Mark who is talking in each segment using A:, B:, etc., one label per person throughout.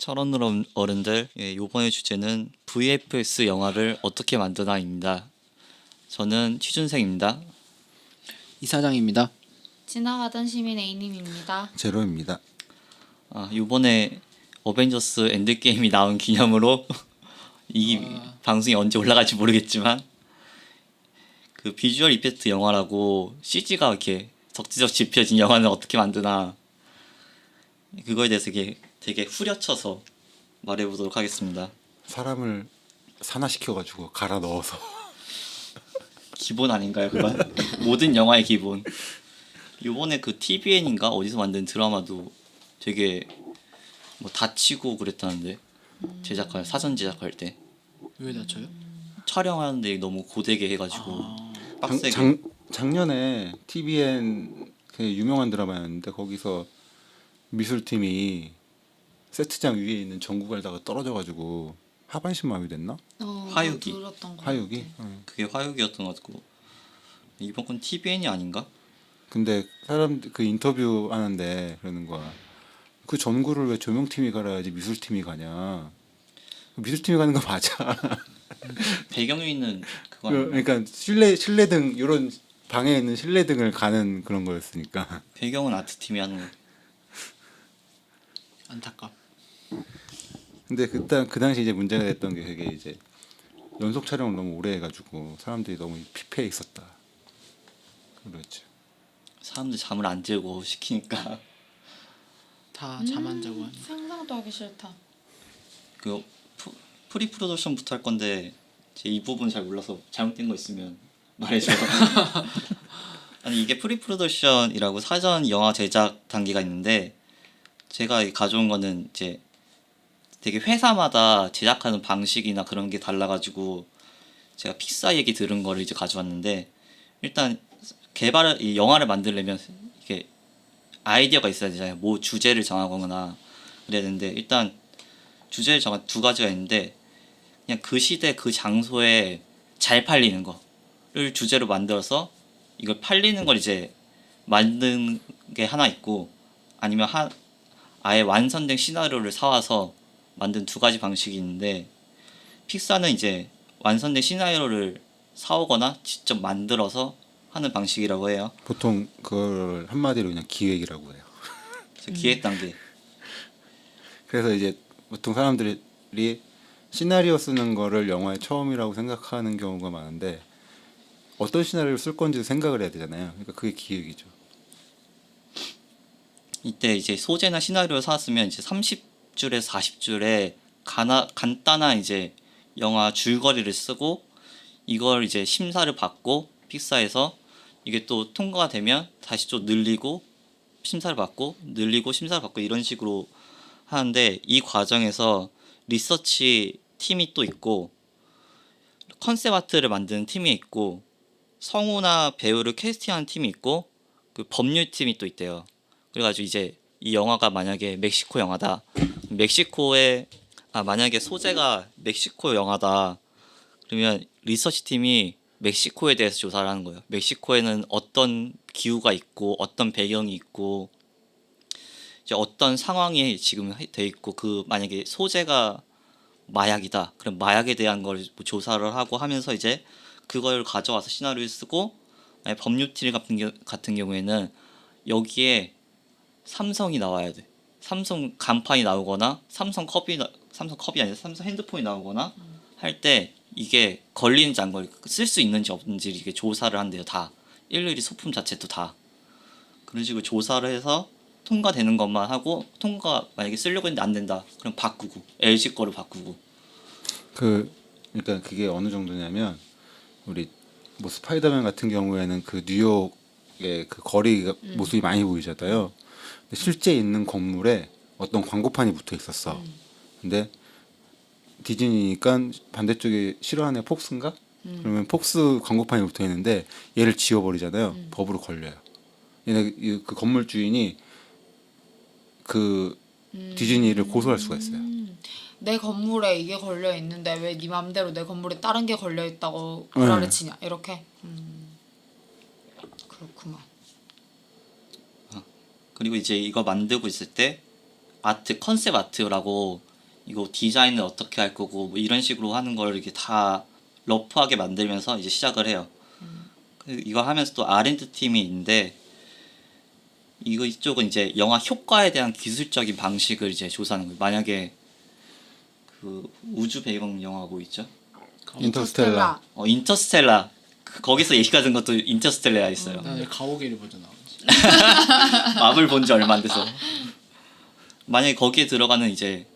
A: 철원 어른들, 요번의 주제는 VFX 영화를 어떻게 만드나입니다. 저는 취준생입니다.
B: 이사장입니다.
C: 지나가던 시민 A님입니다.
D: 제로입니다.
A: 요번에 어벤져스 엔드게임이 나온 기념으로 이 방송이 언제 올라갈지 모르겠지만 그 비주얼 이펙트 영화라고 CG가 이렇게 덕지덕지 입혀진 영화는 어떻게 만드나 그거에 대해서 되게 후려쳐서 말해보도록 하겠습니다.
D: 사람을 산화시켜가지고 갈아 넣어서
A: 기본 아닌가요, 그건? 모든 영화의 기본. 요번에 그 TVN인가 어디서 만든 드라마도 되게 뭐 다치고 그랬다는데 사전 제작할 때
B: 왜 다쳐요?
A: 촬영하는데 너무 고되게 해가지고 빡세게.
D: 작년에 TVN 그 유명한 드라마였는데 거기서 미술팀이 세트장 위에 있는 전구 갈다가 떨어져가지고 하반신 마비됐나?
A: 화육이.
C: 들었던 거
D: 화육이?
C: 같아.
D: 응.
A: 그게 화육이었던 것 같고 이번 건 TVN이 아닌가?
D: 근데 사람 그 인터뷰 하는데 그러는 거야. 그 전구를 왜 조명팀이 갈아야지 미술팀이 가냐? 미술팀이 가는 거 맞아.
A: 배경에 있는 그거 아닌가?
D: 그러니까 실내등 이런 방에 있는 실내등을 가는 그런 거였으니까.
A: 배경은 아트팀이 하는 거.
B: 안타깝.
D: 근데 그 당시 이제 문제가 됐던 게 그게 이제 연속 촬영을 너무 오래 해가지고 사람들이 너무 피폐해 있었다. 그렇죠.
A: 사람들 잠을 안 재고 시키니까
B: 다 잠 안 자고 하니.
C: 상상도 하기 싫다.
A: 그 프리 프로덕션부터 할 건데 제 이 부분 잘 몰라서 잘못된 거 있으면 말해줘요. 아니 이게 프리 프로덕션이라고 사전 영화 제작 단계가 있는데 제가 가져온 거는 이제 되게 회사마다 제작하는 방식이나 그런 게 달라가지고 제가 픽사 얘기 들은 거를 이제 가져왔는데 일단 이 영화를 만들려면 이게 아이디어가 있어야 되잖아요. 뭐 주제를 정하거나 그래야 되는데 일단 주제를 정한 두 가지가 있는데 그냥 그 시대 그 장소에 잘 팔리는 거를 주제로 만들어서 이걸 팔리는 걸 이제 만든 게 하나 있고 아니면 아예 완성된 시나리오를 사와서 만든 두 가지 방식이 있는데 픽사는 이제 완성된 시나리오를 사오거나 직접 만들어서 하는 방식이라고 해요.
D: 보통 그걸 한마디로 그냥 기획이라고 해요.
A: 그래서 기획 단계.
D: 그래서 이제 보통 사람들이 시나리오 쓰는 거를 영화의 처음이라고 생각하는 경우가 많은데 어떤 시나리오를 쓸 건지 생각을 해야 되잖아요. 그러니까 그게 기획이죠.
A: 이때 이제 소재나 시나리오를 사왔으면 이제 30줄에서 40줄에 간단한 이제 영화 줄거리를 쓰고 이걸 이제 심사를 받고 픽사에서 이게 또 통과가 되면 다시 또 늘리고 심사를 받고 늘리고 심사를 받고 이런 식으로 하는데 이 과정에서 리서치 팀이 또 있고 컨셉 아트를 만드는 팀이 있고 성우나 배우를 캐스팅하는 팀이 있고 그 법률팀이 또 있대요. 그래가지고 이제 이 영화가 만약에 멕시코 영화다. 만약에 소재가 멕시코 영화다. 그러면 리서치 팀이 멕시코에 대해서 조사를 하는 거예요. 멕시코에는 어떤 기후가 있고 어떤 배경이 있고 이제 어떤 상황이 지금 돼 있고 그 만약에 소재가 마약이다. 그럼 마약에 대한 걸 조사를 하고 하면서 이제 그걸 가져와서 시나리오를 쓰고 법률팀 같은 경우에는 여기에 삼성이 나와야 돼. 삼성 간판이 나오거나 삼성 컵이 아니라 삼성 핸드폰이 나오거나 할 때 이게 걸리는지 안 걸리고 쓸 수 있는지 없는지 이게 조사를 한대요. 다 일일이 소품 자체도 다 그런 식으로 조사를 해서 통과되는 것만 하고 만약에 쓰려고 했는데 안 된다. 그럼 바꾸고 LG 거를 바꾸고.
D: 그러니까 그게 어느 정도냐면 우리 뭐 스파이더맨 같은 경우에는 그 뉴욕의 그 거리 모습이 많이 보이잖아요. 근데 실제 있는 건물에 어떤 광고판이 붙어 있었어. 근데 디즈니니까 반대쪽에 싫어하는 폭스인가? 그러면 폭스 광고판이 붙어 있는데 얘를 지워버리잖아요. 법으로 걸려요. 얘네 그 건물 주인이 그 디즈니를 고소할 수가 있어요.
C: 내 건물에 이게 걸려 있는데 왜 네 맘대로 내 건물에 다른 게 걸려 있다고 구라를 치냐 이렇게. 그렇구만.
A: 그리고 이제 이거 만들고 있을 때 컨셉 아트라고 이거 디자인을 어떻게 할 거고 뭐 이런 식으로 하는 걸 이렇게 다 러프하게 만들면서 이제 시작을 해요. 이거 하면서 또 R&D 팀이 있는데 이쪽은 이제 영화 효과에 대한 기술적인 방식을 이제 조사하는 거예요. 만약에 그 우주 배경 영화 뭐 있죠?
D: 인터스텔라.
A: 인터스텔라. 거기서 얘기가 된 것도 인터스텔라에 있어요.
B: 나왜 가오갤이 버전 나오지?
A: 마블 본 지 얼마 안 돼서. 만약에 거기에 들어가는 이제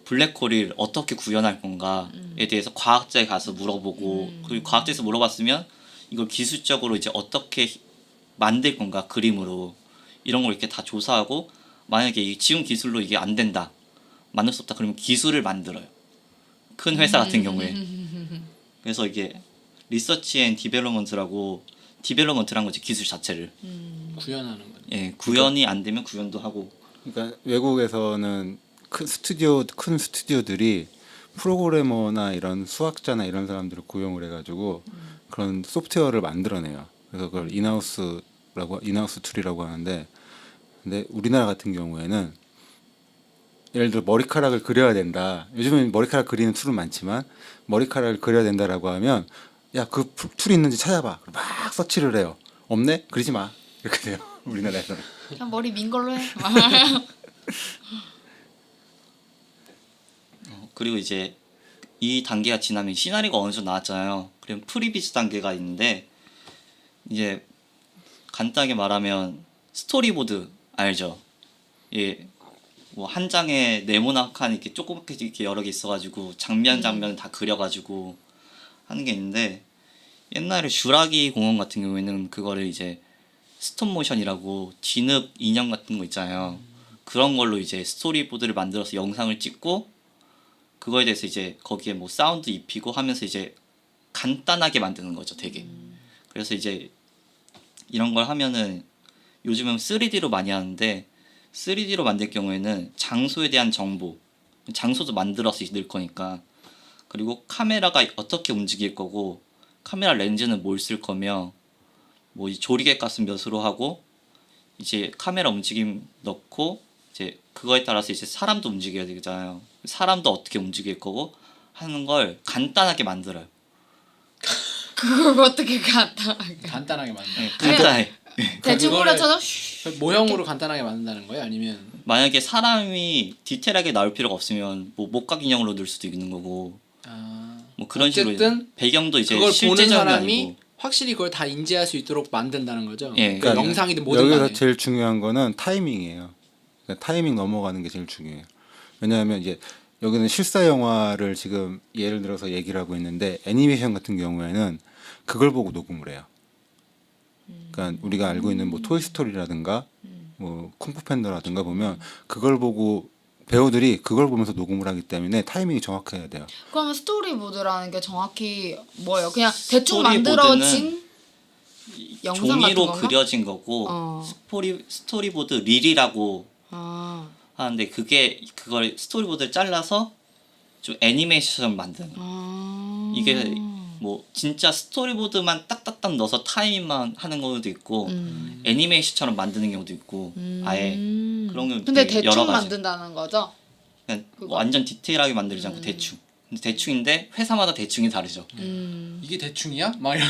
A: 블랙홀을 어떻게 구현할 건가에 대해서 과학자에 가서 물어보고 그리고 과학자에서 물어봤으면 이걸 기술적으로 이제 어떻게 만들 건가 그림으로 이런 걸 이렇게 다 조사하고 만약에 지금 기술로 이게 안 된다 만들 수 없다 그러면 기술을 만들어요. 큰 회사 같은 경우에. 그래서 이게 리서치 앤 디벨롭먼트라고 디벨롭먼트란 거지 기술 자체를.
B: 구현하는 거죠.
A: 예, 구현이 안 되면 구현도 하고.
D: 그러니까 외국에서는 큰 스튜디오들이 프로그래머나 이런 수학자나 이런 사람들을 고용을 해가지고 그런 소프트웨어를 만들어내요. 그래서 그걸 인하우스 툴이라고 하는데, 근데 우리나라 같은 경우에는 예를 들어 머리카락을 그려야 된다. 요즘엔 머리카락 그리는 툴은 많지만 머리카락을 그려야 된다라고 하면 야, 그 툴이 있는지 찾아봐. 막 서치를 해요. 없네? 그리지 마. 이렇게 돼요. 우리나라에서는.
C: 그냥 머리 민 걸로 해.
A: 그리고 이제 이 단계가 지나면 시나리오가 어느 정도 나왔잖아요. 그럼 프리비즈 단계가 있는데 이제 간단하게 말하면 스토리보드 알죠? 예, 뭐 한 장에 네모나게 이렇게 조그맣게 이렇게 여러 개 있어가지고 장면 다 그려가지고 하는 게 있는데 옛날에 슈라기 공원 같은 경우에는 그거를 이제 스톱 모션이라고 진흙 인형 같은 거 있잖아요. 그런 걸로 이제 스토리보드를 만들어서 영상을 찍고 그거에 대해서 이제 거기에 뭐 사운드 입히고 하면서 이제 간단하게 만드는 거죠, 되게. 그래서 이제 이런 걸 하면은 요즘은 3D로 많이 하는데 3D로 만들 경우에는 장소에 대한 정보, 장소도 만들어서 넣을 거니까 그리고 카메라가 어떻게 움직일 거고 카메라 렌즈는 뭘 쓸 거며 뭐 이 조리개 값은 몇으로 하고 이제 카메라 움직임 넣고 이제 그거에 따라서 이제 사람도 움직여야 되잖아요. 사람도 어떻게 움직일 거고 하는 걸 간단하게 만들어요.
C: 그걸 어떻게 간단하게.
B: 간단하게 만든.
A: 네, 간단해.
C: 대충
B: 그거를-
C: 그려쳐서
B: 모형으로 간단하게 만든다는 거예요? 아니면
A: 만약에 사람이 디테일하게 나올 필요가 없으면 뭐 목각 인형으로 넣을 수도 있는 거고 뭐 그런 식으로
B: 어쨌든
A: 배경도 이제
B: 그걸 보는
A: 실제 장면이
B: 사람이
A: 아니고
B: 확실히 그걸 다 인지할 수 있도록 만든다는 거죠.
A: 예,
B: 그러니까
A: 그러니까
B: 영상이든 뭐든
D: 여기서
B: 간에.
D: 제일 중요한 거는 타이밍이에요. 그러니까 타이밍 넘어가는 게 제일 중요해요. 왜냐하면 이제 여기는 실사 영화를 지금 예를 들어서 얘기를 하고 있는데 애니메이션 같은 경우에는 그걸 보고 녹음을 해요. 그러니까 우리가 알고 있는 뭐 토이스토리라든가 뭐 쿵푸 팬더라든가 보면 그걸 보고 배우들이 그걸 보면서 녹음을 하기 때문에 타이밍이 정확해야 돼요.
C: 그러면 스토리보드라는 게 정확히 뭐예요? 그냥 대충
A: 스토리보드는
C: 만들어진 영상 같은
A: 종이로
C: 건가?
A: 그려진 거고
C: 어.
A: 스토리보드 릴이라고
C: 아,
A: 하는데 그걸 스토리보드를 잘라서 좀 애니메이션 만드는 거예요.
C: 아.
A: 이게 뭐 진짜 스토리보드만 딱딱딱 넣어서 타이밍만 하는 경우도 있고 애니메이션처럼 만드는 경우도 있고 아예 그런 경우도
C: 근데
A: 되게 여러
C: 대충
A: 가지.
C: 만든다는 거죠?
A: 그냥
C: 그거?
A: 완전 디테일하게 만들지 않고 대충. 근데 대충인데 회사마다 대충이 다르죠.
B: 이게 대충이야? 막 이런.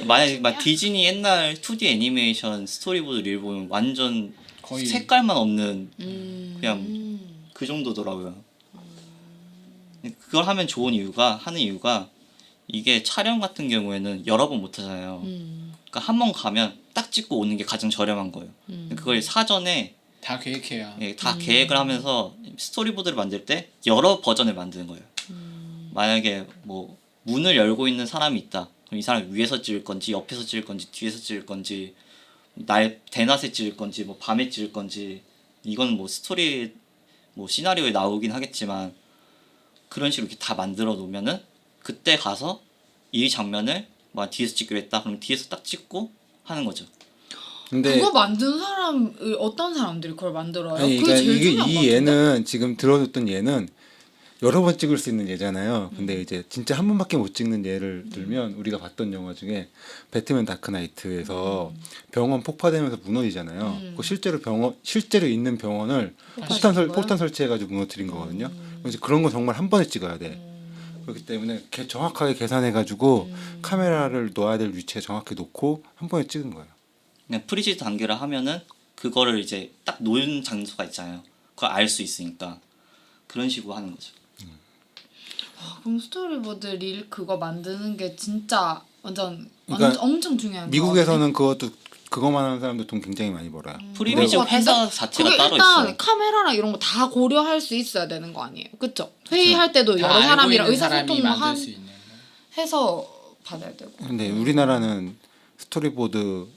A: 만약에 막 디즈니 옛날 2D 애니메이션 스토리보드 릴 보면 완전
B: 거의-
A: 색깔만 없는 그냥 그 정도더라고요. 그걸 하면 좋은 하는 이유가 이게 촬영 같은 경우에는 여러 번 못 하잖아요. 그러니까 한 번 가면 딱 찍고 오는 게 가장 저렴한 거예요. 그걸 사전에
B: 다 계획해야.
A: 다 계획을 하면서 스토리보드를 만들 때 여러 버전을 만드는 거예요. 만약에 뭐 문을 열고 있는 사람이 있다. 그럼 이 사람이 위에서 찍을 건지 옆에서 찍을 건지 뒤에서 찍을 건지 대낮에 찍을 건지 뭐 밤에 찍을 건지 이건 뭐 뭐 시나리오에 나오긴 하겠지만 그런 식으로 이렇게 다 만들어 놓으면은 그때 가서 이 장면을 뭐 뒤에서 찍기로 했다. 그럼 뒤에서 딱 찍고 하는 거죠.
D: 근데
C: 그거 만든 사람 어떤 사람들이 그걸 만들어요?
D: 아니,
C: 그게
D: 그러니까
C: 제일 중요한 거
D: 이
C: 같은데?
D: 얘는 지금 들어줬던 얘는 여러 번 찍을 수 있는 예잖아요. 근데 이제 진짜 한 번밖에 못 찍는 예를 들면 우리가 봤던 영화 중에 배트맨 다크나이트에서 병원 폭파되면서 무너지잖아요. 그 실제로 있는 병원을 폭탄 설치해가지고 무너뜨린 거거든요. 그래서 그런 거 정말 한 번에 찍어야 돼. 그렇기 때문에 정확하게 계산해가지고 카메라를 놓아야 될 위치에 정확히 놓고 한 번에 찍은 거예요.
A: 그냥 프리즈 단계를 하면은 그거를 이제 딱 놓은 장소가 있잖아요. 그걸 알 수 있으니까 그런 식으로 하는 거죠.
C: 그럼 스토리보드 릴 그거 만드는 게 진짜
D: 그러니까
C: 엄청 중요한
D: 미국에서는 그거만 하는 사람들 돈 굉장히 많이 벌어요.
A: 프리미엄
C: 그거
A: 회사
C: 같은데?
A: 자체가
C: 그게
A: 따로
C: 일단
A: 있어요.
C: 카메라랑 이런 거 다 고려할 수 있어야 되는 거 아니에요? 그쵸? 회의할 때도
B: 다
C: 여러
B: 알고
C: 사람이랑
B: 있는 사람이
C: 의사소통만
B: 만들 수 있는 거.
C: 해서 받아야 되고.
D: 근데 우리나라는 스토리보드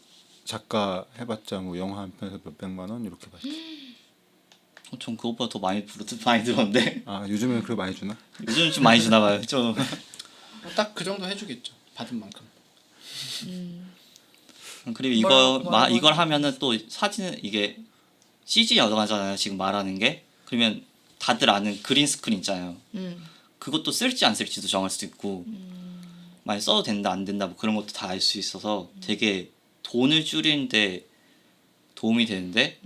D: 작가 해봤자 뭐 영화 한 편에서 몇 백만 원 이렇게 받지.
A: 전 그것보다 더 많이 들었는데
D: 아 요즘에 그렇게 많이 주나?
A: 요즘 좀 많이 주나 봐요. 좀
B: 딱 그 정도 해주겠죠. 받은 만큼.
A: 그리고 이걸 하면은 또 사진은 이게 CG 영화잖아요. 지금 말하는 게 그러면 다들 아는 그린 스크린 있잖아요. 그것도 쓸지 안 쓸지도 정할 수도 있고 많이 써도 된다 안 된다 뭐 그런 것도 다 알 수 있어서 되게 돈을 줄이는데 도움이 되는데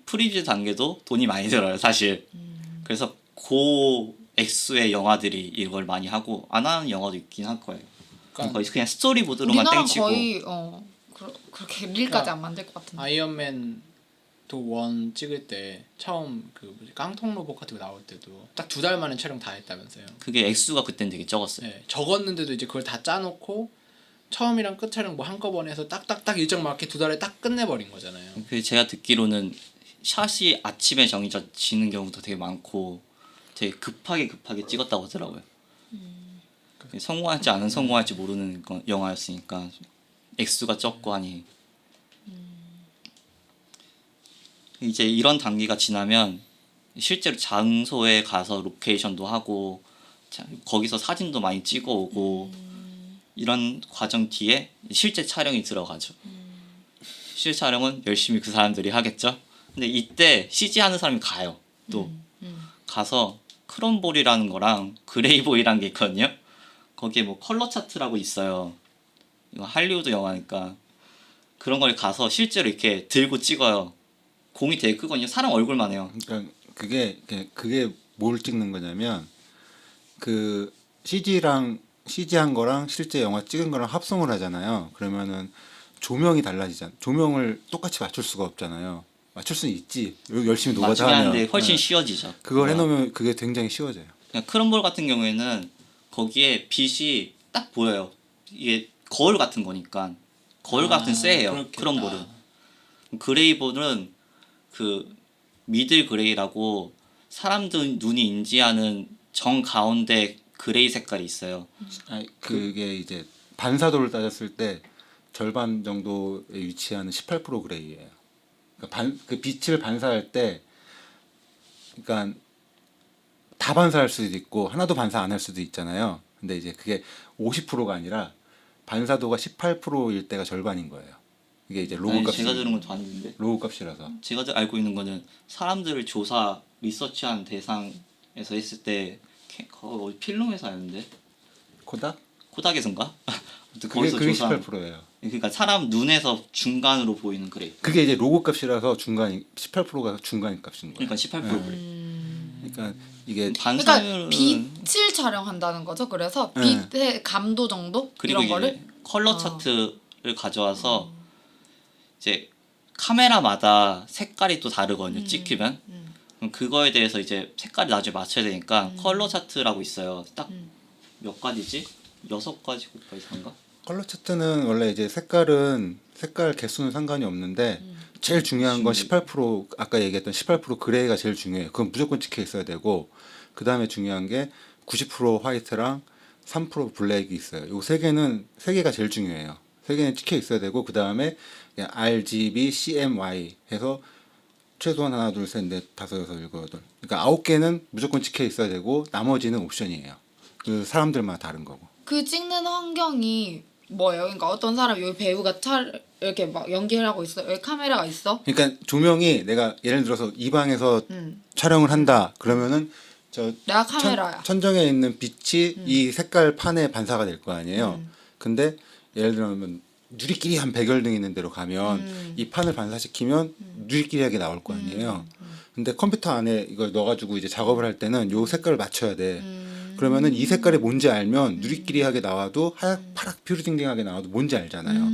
A: 프리뷰 단계도 돈이 많이 들어요 사실. 그래서 고 액수의 영화들이 이걸 많이 하고 안 하는 영화도 있긴 할 거예요. 거의 그냥 스토리보드로만
C: 우리나라는
A: 땡치고
C: 거의 그렇게 릴까지 안 만들 것 같은데.
B: 아이언맨 원 찍을 때 처음 그 뭐지 깡통 로봇 같은 거 나올 때도 딱 2달 만에 촬영 다 했다면서요.
A: 그게 액수가 그땐 되게 적었어요.
B: 네, 적었는데도 이제 그걸 다 짜놓고 처음이랑 끝 촬영 뭐 한꺼번에 해서 딱딱딱 일정 맞게 2달에 딱 끝내버린 거잖아요.
A: 그 제가 듣기로는 샷이 아침에 정해지는 경우도 되게 많고 되게 급하게 찍었다고 하더라고요. 성공할지 안 성공할지 모르는 영화였으니까 액수가 적고 하니 이제 이런 단계가 지나면 실제로 장소에 가서 로케이션도 하고 거기서 사진도 많이 찍어 오고 이런 과정 뒤에 실제 촬영이 들어가죠. 실제 촬영은 열심히 그 사람들이 하겠죠. 근데 이때 CG 하는 사람이 가요. 또 가서 크롬볼이라는 거랑 그레이보이라는 게 있거든요. 거기에 뭐 컬러 차트라고 있어요. 이거 할리우드 영화니까 그런 걸 가서 실제로 이렇게 들고 찍어요. 공이 되게 크거든요. 사람 얼굴만 해요.
D: 그러니까 그게 뭘 찍는 거냐면 그 CG한 거랑 실제 영화 찍은 거랑 합성을 하잖아요. 그러면은 조명이 달라지잖아. 조명을 똑같이 맞출 수가 없잖아요. 맞출 수는 있지. 열심히 노가다
A: 나중에
D: 하면.
A: 하는데 훨씬
D: 네.
A: 쉬워지죠.
D: 그걸 해놓으면 그게 굉장히 쉬워져요.
A: 그냥 크롬볼 같은 경우에는 거기에 빛이 딱 보여요. 이게 거울 같은 거니까 거울 같은 쎄예요.
B: 그렇겠다.
A: 크롬볼은. 그레이볼은 그 미들 그레이라고 사람들 눈이 인지하는 정 가운데 그레이 색깔이 있어요.
D: 아니, 그게 이제 반사도를 따졌을 때 절반 정도에 위치하는 18% 그레이예요. 그러니까 그 빛을 반사할 때, 그러니까 다 반사할 수도 있고 하나도 반사 안 할 수도 있잖아요. 근데 이제 그게 50%가 아니라 반사도가 18%일 때가 절반인 거예요. 이게 이제 로그
A: 아니,
D: 값이
A: 제가 들은 건 더 아닌데.
D: 로그 값이라서.
A: 제가 알고 있는 거는 사람들을 조사 리서치한 대상에서 했을 때 어디 필름 회사였는데
D: 코닥?
A: 코닥에선가? 아무튼
D: 그게
A: 거기서 조사한
D: 18%예요.
A: 그러니까 사람 눈에서 중간으로 보이는 그래.
D: 그게 이제 로그 값이라서 18%가 중간 값인 거예요.
A: 그러니까 18% 그래.
D: 그러니까 이게
A: 반사율은
C: 그러니까 빛을 촬영한다는 거죠. 그래서
D: 네.
C: 빛의 감도 정도
A: 그리고
C: 이런
A: 이게
C: 거를
A: 컬러 차트를 가져와서 이제 카메라마다 색깔이 또 다르거든요. 찍히면 그럼 그거에 대해서 이제 색깔이 나중에 맞춰야 되니까 컬러 차트라고 있어요. 딱 몇 가지지? 6가지 곱하기 3인가?
D: 컬러 차트는 원래 이제 색깔 개수는 상관이 없는데 제일 중요한 건 18% 아까 얘기했던 18% 그레이가 제일 중요해요. 그건 무조건 찍혀 있어야 되고 그 다음에 중요한 게 90% 화이트랑 3% 블랙이 있어요. 요 세 개가 제일 중요해요. 세 개는 찍혀 있어야 되고 그 다음에 RGB, CMY 해서 최소한 하나, 둘, 셋, 넷, 다섯, 여섯, 일곱, 여덟. 그러니까 9개는 무조건 찍혀 있어야 되고 나머지는 옵션이에요. 그 사람들마다 다른 거고.
C: 그 찍는 환경이 뭐예요? 그러니까 어떤 사람 여기 배우가 이렇게 막 연기를 하고 있어. 여기 카메라가 있어.
D: 그러니까 조명이 내가 예를 들어서 이 방에서 촬영을 한다 그러면은 저
C: 내가 카메라야.
D: 천정에 있는 빛이 이 색깔 판에 반사가 될 거 아니에요. 근데 예를 들면 누리끼리 한 백열등 있는 데로 가면 이 판을 반사시키면 누리끼리하게 나올 거 아니에요. 근데 컴퓨터 안에 이걸 넣어가지고 이제 작업을 할 때는 요 색깔을 맞춰야 돼. 그러면은 이 색깔이 뭔지 알면 누리끼리하게 나와도 하얗 파랗 뷰르딩딩하게 나와도 뭔지 알잖아요.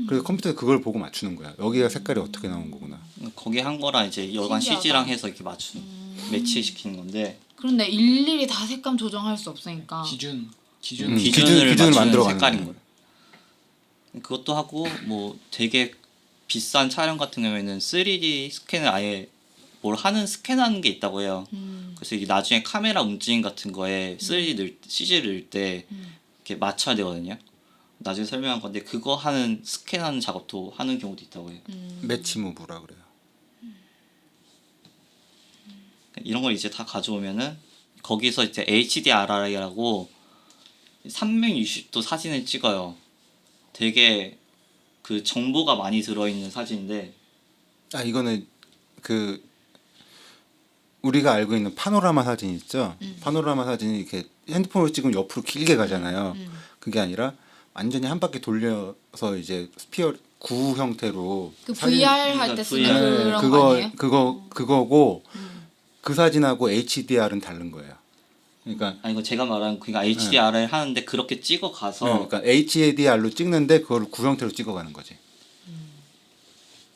D: 그래서 컴퓨터에 그걸 보고 맞추는 거야. 여기가 색깔이 어떻게 나온 거구나.
A: 거기 한 거랑 이제 여관
C: 신기하다.
A: CG랑 해서 이렇게 매치시키는 건데
C: 그런데 일일이 다 색감 조정할 수 없으니까.
B: 기준
D: 기준을
A: 기준을 맞추는
D: 만들어가는
A: 색깔인
D: 거예요.
A: 거예요. 그것도 하고 뭐 되게 비싼 촬영 같은 경우에는 3D 스캔을 아예 뭘 하는 스캔하는 게 있다고 해요. 그래서 이게 나중에 카메라 움직임 같은 거에 3D CG를 넣을 때 이렇게 맞춰야 되거든요. 나중에 설명한 건데 그거 하는 스캔하는 작업도 하는 경우도 있다고 해요.
D: 매치 무브라 그래요.
A: 이런 걸 이제 다 가져오면은 거기서 이제 HDRI라고 360도 사진을 찍어요. 되게 그 정보가 많이 들어있는 사진인데
D: 아 이거는 그 우리가 알고 있는 파노라마 사진 있죠? 파노라마 사진이 이렇게 핸드폰으로 찍으면 옆으로 길게 가잖아요. 그게 아니라 완전히 한 바퀴 돌려서 이제 스피어 구 형태로
C: 그
D: 사진-
C: VR 할 때
A: 그러니까
C: 쓰는
A: VR.
C: 그런 거 아니에요?
D: 그거고 그 사진하고 HDR은 다른 거예요. 그러니까
A: 아니 이거 제가 말한 그러니까 HDR을 하는데 그렇게 찍어 가서
D: 그러니까 HDR로 찍는데 그거를 구 형태로 찍어가는 거지.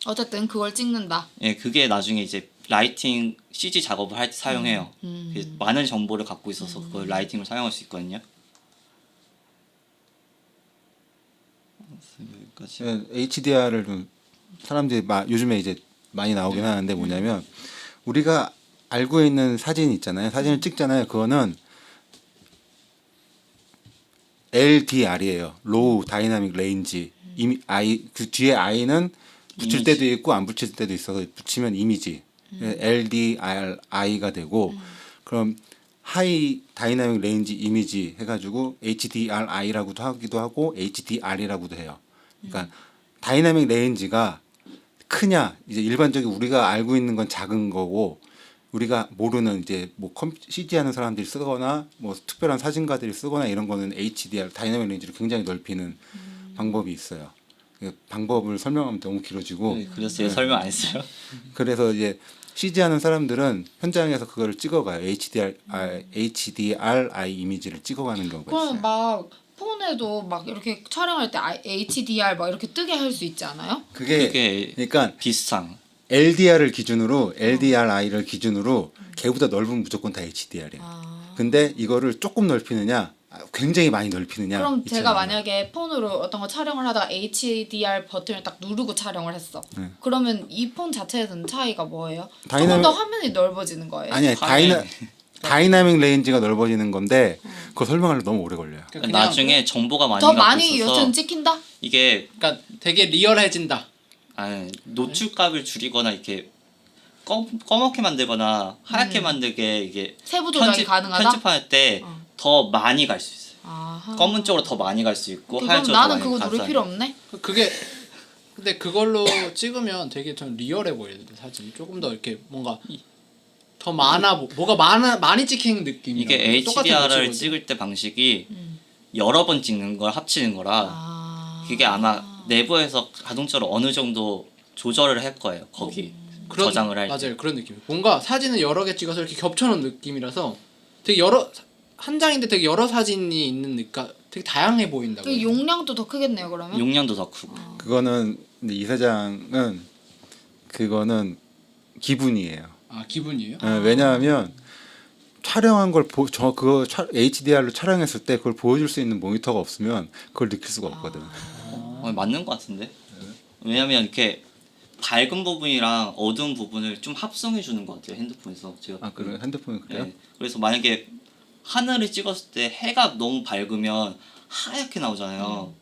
C: 어쨌든 그걸 찍는다.
A: 예 그게 나중에 이제 라이팅 CG 작업을 할 때 사용해요. 그게 많은 정보를 갖고 있어서 그걸 라이팅을 사용할 수 있거든요. 여기까지.
D: HDR을 좀 사람들이 요즘에 이제 많이 나오긴 하는데 뭐냐면 우리가 알고 있는 사진 있잖아요. 사진을 찍잖아요. 그거는 LDR이에요. Low Dynamic Range. 이미 그 뒤에 I는 붙일
A: 이미지.
D: 때도 있고 안 붙일 때도 있어서 붙이면 이미지. LDRI가 되고 그럼 하이 다이나믹 레인지 이미지 해가지고 HDRI라고도 하기도 하고 HDR이라고도 해요. 그러니까 다이나믹 레인지가 크냐 이제 일반적인 우리가 알고 있는 건 작은 거고 우리가 모르는 이제 뭐 CG 하는 사람들이 쓰거나 뭐 특별한 사진가들이 쓰거나 이런 거는 HDR 다이나믹 레인지를 굉장히 넓히는 방법이 있어요. 그 방법을 설명하면 너무 길어지고
A: 네, 그래서 설명 안 했어요.
D: 그래서 이제 CG 하는 사람들은 현장에서 그거를 찍어가요. HDRI 이미지를 찍어가는 경우가
C: 그럼
D: 있어요.
C: 막 폰에도 막 이렇게 촬영할 때 HDR 막 이렇게 뜨게 할 수 있지 않아요?
A: 그게
D: 그러니까
A: 비슷한
D: LDR을 기준으로 LDRI를 기준으로 걔보다 넓으면 무조건 다 HDR이야. 근데 이거를 조금 넓히느냐 굉장히 많이 넓히느냐
C: 그럼
D: 이
C: 제가
D: 차이예요.
C: 만약에 폰으로 어떤 거 촬영을 하다가 HDR 버튼을 딱 누르고 촬영을 했어. 그러면 이 폰 자체에 드는 차이가 뭐예요? 조금
D: 다이나믹-
C: 더 화면이 넓어지는 거예요?
D: 아니야
A: 화면이-
D: 다이나믹 레인지가 넓어지는 건데 그거 설명하려 너무 오래 걸려요.
B: 그냥
A: 나중에 정보가 많이
C: 더
A: 갖고
C: 많이
A: 있어서
C: 여튼 찍힌다?
A: 이게
B: 그러니까 되게 리얼해진다.
A: 노출값을 줄이거나 이렇게 검게 만들거나 하얗게 만들게 이게
C: 세부 조작이 가능하다?
A: 편집할 때 더 많이 갈 수 있어요.
C: 아하.
A: 검은 쪽으로 더 많이 갈 수 있고 하얀
C: 그럼
A: 쪽으로
C: 나는
A: 더
C: 그거
A: 많이
C: 누를
A: 가서
C: 필요 없네?
B: 그게 근데 그걸로 찍으면 되게 좀 리얼해 보이는데 사진이 조금 더 이렇게 뭔가 더 뭐가 많이 찍힌 느낌이
A: 이게 HDR을 찍을 때 방식이 여러 번 찍는 걸 합치는 거라
C: 아.
A: 그게 아마 내부에서 자동차로 어느 정도 조절을 할 거예요. 거기 저장을 할 때.
B: 맞아요 그런 느낌. 뭔가 사진을 여러 개 찍어서 이렇게 겹쳐놓은 느낌이라서 되게 한 장인데 되게 여러 사진이 있는 느낌, 되게 다양해 보인다고.
C: 그 용량도 더 크겠네요 그러면?
A: 용량도 더 크고.
D: 그거는 근데 이 사장은 그거는 기분이에요.
B: 아 기분이에요?
D: 왜냐하면 촬영한 걸 그거 HDR로 촬영했을 때 그걸 보여줄 수 있는 모니터가 없으면 그걸 느낄 수가 없거든.
A: 맞는 것 같은데. 왜냐면 이렇게 밝은 부분이랑 어두운 부분을 좀 합성해 주는 것 같아요 핸드폰에서 제가.
D: 아 그래 핸드폰이 그래요?
A: 네. 그래서 만약에 하늘을 찍었을 때 해가 너무 밝으면 하얗게 나오잖아요.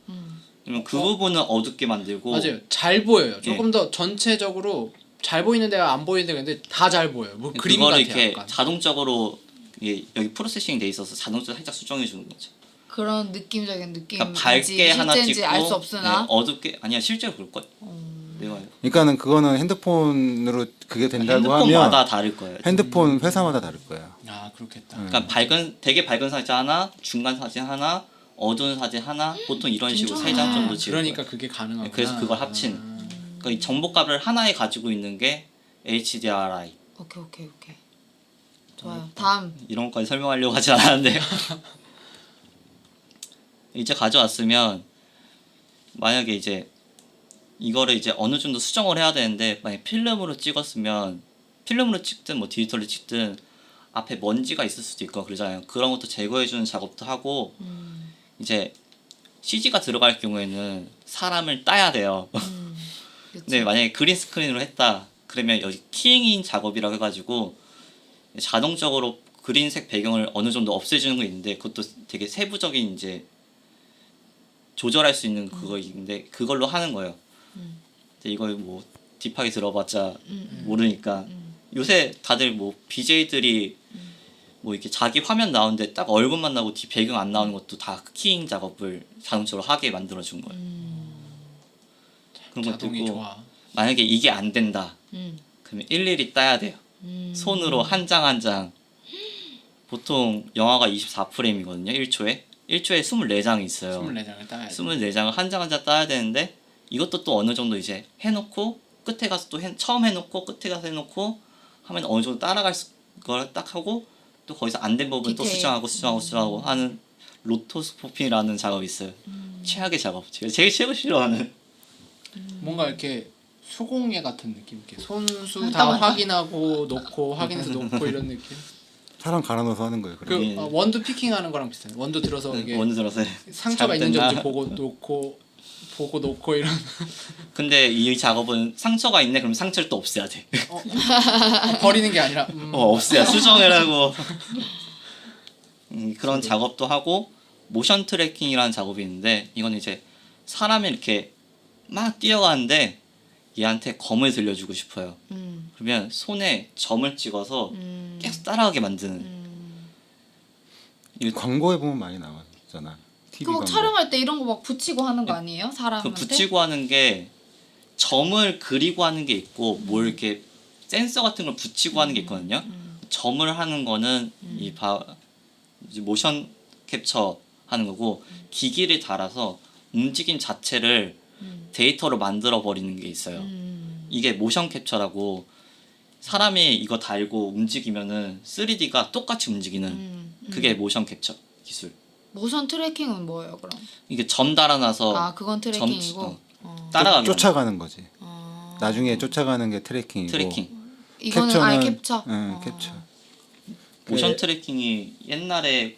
A: 그러면 그 부분은 어둡게 만들고.
B: 맞아요. 잘 보여요. 조금
A: 예.
B: 더 전체적으로 잘 보이는 데가 안 보이는 데가 있는데 다 잘 보여요. 뭐 그림
A: 그거를
B: 같아요.
A: 이렇게
B: 약간.
A: 자동적으로 이게 여기 프로세싱이 돼 있어서 자동적으로 살짝 수정해 주는 거죠.
C: 그런 느낌적인 느낌인지
A: 그러니까 밝게 하나
C: 실제인지
A: 찍고
C: 알 수 없으나
A: 네, 어둡게 아니야 실제로 그럴 걸. 네, 맞아요.
D: 그러니까는 그거는 핸드폰으로 그게 된다고 하면
A: 핸드폰마다 다를 거예요.
D: 핸드폰 회사마다 다를 거예요.
B: 아 그렇겠다.
A: 그러니까 되게 밝은 사진 하나, 중간 사진 하나, 어두운 사진 하나, 보통 이런 식으로 세 장
C: 괜찮아.
A: 정도 찍을
B: 그러니까
A: 거예요.
B: 그게 가능하구나.
A: 그래서 그걸 합친. 그러니까 이 정보값을 하나에 가지고 있는 게 HDRI.
C: 오케이. 좋아요. 다음.
A: 이런 것까지 설명하려고 하진 않았는데 이제 가져왔으면 만약에 이제 이거를 이제 어느 정도 수정을 해야 되는데 만약 필름으로 찍었으면 필름으로 찍든 뭐 디지털로 찍든 앞에 먼지가 있을 수도 있고 그러잖아요. 그런 것도 제거해주는 작업도 하고 이제 CG가 들어갈 경우에는 사람을 따야 돼요.
C: 그치.
A: 근데 만약에 그린 스크린으로 했다 그러면 여기 키잉인 작업이라고 해가지고 자동적으로 그린색 배경을 어느 정도 없애주는 거 있는데 그것도 되게 세부적인 이제 조절할 수 있는 그거 있는데 그걸로 하는 거예요. 근데 이걸 뭐 딥하게 들어봤자 모르니까 요새 다들 뭐 BJ들이 뭐 이렇게 자기 화면 나오는데 딱 얼굴만 나오고 뒤 배경 안 나오는 것도 다 키잉 작업을 자동적으로 하게 만들어 준 거예요. 그런 것도
B: 자동이
A: 있고
B: 좋아.
A: 만약에 이게 안 된다 그러면 일일이 따야 돼요. 손으로 한 장 한 장. 보통 영화가 24프레임이거든요. 1초에 24장이 있어요.
B: 24장을 따야 돼.
A: 24장을 한 장 한 장 따야 되는데 이것도 또 어느 정도 이제 해놓고 끝에 가서 또 처음 해놓고 끝에 가서 해놓고 하면 어느 정도 따라갈 걸 딱 하고 또 거기서 안 된 부분 또
C: 디테일.
A: 수정하고 하는 로토스코핑이라는 작업이 있어요. 최악의 작업. 제가 제일 싫어하는.
B: 뭔가 이렇게 수공예 같은 느낌. 이렇게 손수
C: 한
B: 다
C: 땀 한 땀.
B: 확인하고 놓고 확인해서 놓고 이런 느낌.
D: 사람 갈아 넣어서 하는 거예요.
B: 그
D: 그럼.
A: 예.
B: 원두 피킹하는 거랑 비슷해요. 원두 들어서 이게
A: 원두 들어서
B: 상처가 있는지
A: 잘못됐나?
B: 없는지 보고 놓고 이런.
A: 근데 이 작업은 상처가 있네 그럼 상처를 또 없애야 돼.
B: 버리는 게 아니라.
A: 없애야 수정을 하고 그런 작업도 하고 모션 트래킹이라는 작업이 있는데 이건 이제 사람이 이렇게 막 뛰어가는데 얘한테 검을 들려주고 싶어요. 그러면 손에 점을 찍어서 계속 따라가게 만드는.
D: 광고에 보면 많이 나왔잖아. TV
C: 그거
D: 광고.
C: 촬영할 때 이런 거 막 붙이고 하는 거 아니에요?
A: 그
C: 사람한테?
A: 붙이고 하는 게 점을 그리고 하는 게 있고 뭘 이렇게 센서 같은 걸 붙이고 하는 게 있거든요. 점을 하는 거는 이제 모션 캡처 하는 거고 기기를 달아서 움직임 자체를 데이터로 만들어 버리는 게 있어요. 이게 모션 캡처라고 사람이 이거 달고 움직이면은 3D가 똑같이 움직이는 그게 모션 캡처 기술.
C: 모션 트래킹은 뭐예요, 그럼?
A: 이게 점 달아놔서
C: 아, 그건 트래킹이고.
A: 따라가면
D: 쫓아가는 거지.
C: 어.
D: 나중에 쫓아가는 게 트래킹이고.
A: 트래킹.
C: 이거는 아예
D: 캡처는-
C: 캡처.
D: 응, 캡처.
A: 모션 트래킹이 옛날에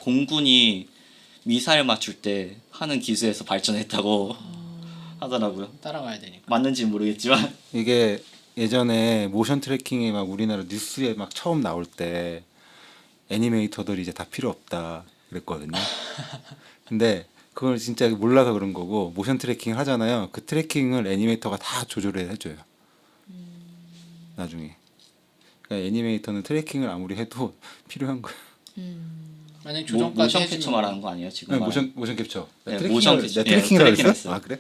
A: 공군이 미사일 맞출 때 하는 기술에서 발전했다고 하더라고요.
B: 따라가야 되니까.
A: 맞는지 모르겠지만
D: 이게 예전에 모션 트래킹이 막 우리나라 뉴스에 막 처음 나올 때 애니메이터들이 이제 다 필요 없다 그랬거든요. 근데 그걸 진짜 몰라서 그런 거고 모션 트래킹 하잖아요. 그 트래킹을 애니메이터가 다 조절해 해줘요. 나중에. 그러니까 애니메이터는 트래킹을 아무리 해도 필요한 거예요.
B: 만약 조정까지
A: 모션
B: 해주면
A: 캡처 말하는 거 아니에요 지금?
D: 네,
A: 말하는
D: 모션 캡처.
A: 네,
D: 트래킹이라-
A: 모션
D: 내가
A: 캡처. 예,
D: 트래킹이라고
A: 트래킹
D: 했어?
A: 했어요.
D: 아 그래?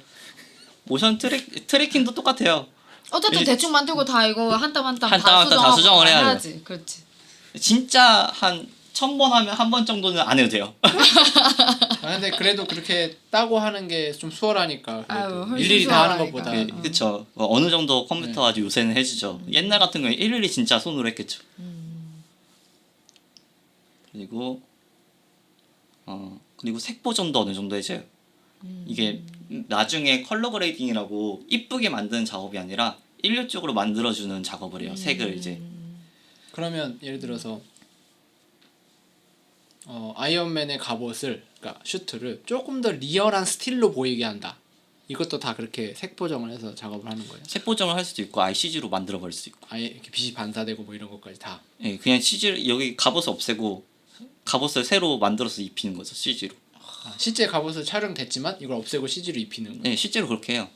A: 모션 트래킹도 똑같아요.
C: 어쨌든
A: 이-
C: 대충 만들고 다 이거 한 땀 한 땀
A: 한 땀 한 땀 다
C: 수정하고
A: 수정을 해야 돼요.
C: 해야지. 그렇지.
A: 진짜 한 1000번 하면 한 번 정도는 안 해도 돼요.
B: 근데 그래도 그렇게 따고 하는 게 좀 수월하니까
C: 아유,
B: 그래도
C: 훨씬
B: 일일이 다 하는
C: 수월하니까.
B: 것보다.
A: 그쵸. 어느 정도 컴퓨터가 아주 요새는 해주죠. 옛날 같은 경우에 일일이 진짜 손으로 했겠죠. 그리고 색 보정도 어느 정도 해줘요. 이게 나중에 컬러 그레이딩이라고 이쁘게 만드는 작업이 아니라 일률적으로 만들어주는 작업을 해요. 색을 이제.
B: 그러면 예를 들어서 아이언맨의 갑옷을 그러니까 슈트를 조금 더 리얼한 스틸로 보이게 한다. 이것도 다 그렇게 색 보정을 해서 작업을 하는 거예요.
A: 색 보정을 할 수도 있고 아예 CG로 만들어 버릴 수도 있고.
B: 아예 이렇게 빛이 반사되고 뭐 이런 것까지 다.
A: 예, 그냥 CG 여기 갑옷을 없애고 갑옷을 새로 만들어서 입히는 거죠. CG로.
B: 실제 갑옷을 촬영됐지만 이걸 없애고 CG로 입히는 거예요.
A: 네, 실제로 그렇게 해요.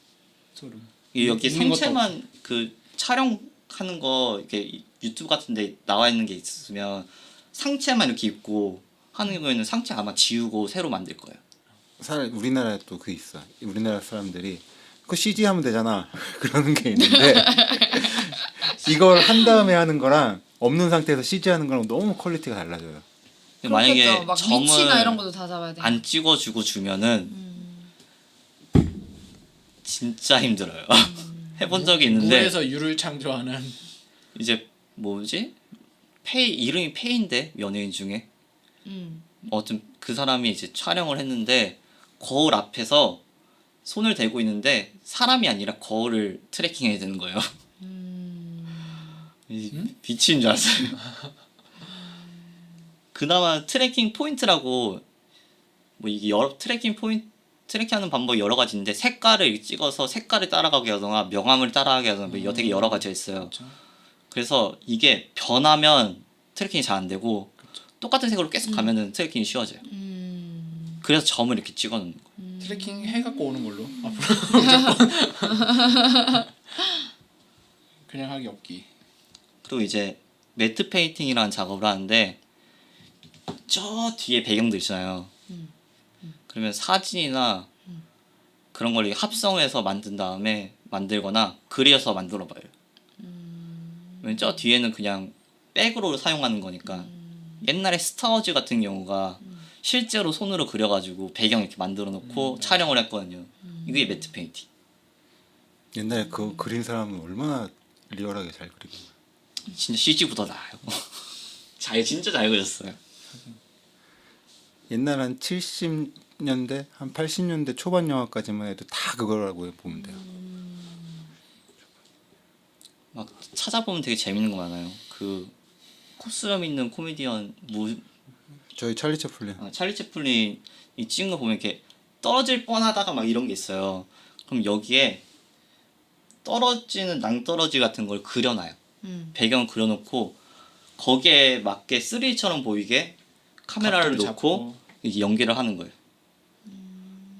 B: 소름.
A: 여기
B: 있는 것도
A: 상체만 그 촬영하는 거 이렇게 유튜브 같은데 나와 있는 게 있으면 상체만 이렇게 입고 하는 경우에는 상체 아마 지우고 새로 만들 거예요.
D: 우리나라에 또 그 있어. 우리나라 사람들이 그 CG 하면 되잖아. 그러는 게 있는데 이걸 한 다음에 하는 거랑 없는 상태에서 CG 하는 거랑 너무 퀄리티가 달라져요.
A: 근데 만약에
C: 그렇겠죠. 막
A: 점을
C: 위치나 이런 것도 다 잡아야 돼.
A: 안 찍어주고 주면은 진짜 힘들어요. 해본 적이 있는데
B: 물에서 유를 창조하는
A: 이제 뭐지? 페이 이름이 페이인데 연예인 중에 어떤 그 사람이 이제 촬영을 했는데 거울 앞에서 손을 대고 있는데 사람이 아니라 거울을 트래킹해야 되는 거예요. 미친 줄 알았어요. 그나마 트래킹 포인트라고 뭐 이게 여러 트래킹 포인트 트래킹하는 방법이 여러 가지인데 색깔을 찍어서 색깔을 따라가게 하거나 명암을 따라가게 하거나 뭐 되게 여러 가지가 있어요.
B: 그렇죠.
A: 그래서 이게 변하면 트래킹이 잘 안 되고 똑같은 색으로 계속 가면은 트래킹이 쉬워져요. 그래서 점을 이렇게 찍어 놓는 거예요.
B: 트래킹 해갖고 오는 걸로 앞으로 무조건 그냥 하기 없기.
A: 그리고 이제 매트 페인팅이라는 작업을 하는데 저 뒤에 배경들 있잖아요. 그러면 사진이나 그런 걸 합성해서 만든 다음에 만들거나 그려서 만들어 봐요. 왜냐면 저 뒤에는 그냥 백으로 사용하는 거니까. 옛날에 스타워즈 같은 경우가 실제로 손으로 그려가지고 배경 이렇게 만들어 놓고 촬영을 했거든요. 이게 매트 페인팅.
D: 옛날에 그 그린 사람은 얼마나 리얼하게 잘 그리고.
A: 진짜 CG보다 나아요. 진짜 잘 그렸어요.
D: 옛날 한 70년대 한 80년대 초반 영화까지만 해도 다 그거라고 보면 돼요.
A: 막 찾아보면 되게 재밌는 거 많아요. 그 코스염 있는 코미디언
D: 저희 찰리 채플린
A: 찰리 채플린이 찍은 거 보면 이렇게 떨어질 뻔하다가 막 이런 게 있어요. 그럼 여기에 떨어지는 낭떠러지 같은 걸 그려놔요. 배경 그려놓고 거기에 맞게 3D처럼 보이게 카메라를
B: 각도를
A: 놓고
B: 잡고.
A: 이게 연기를 하는 거예요.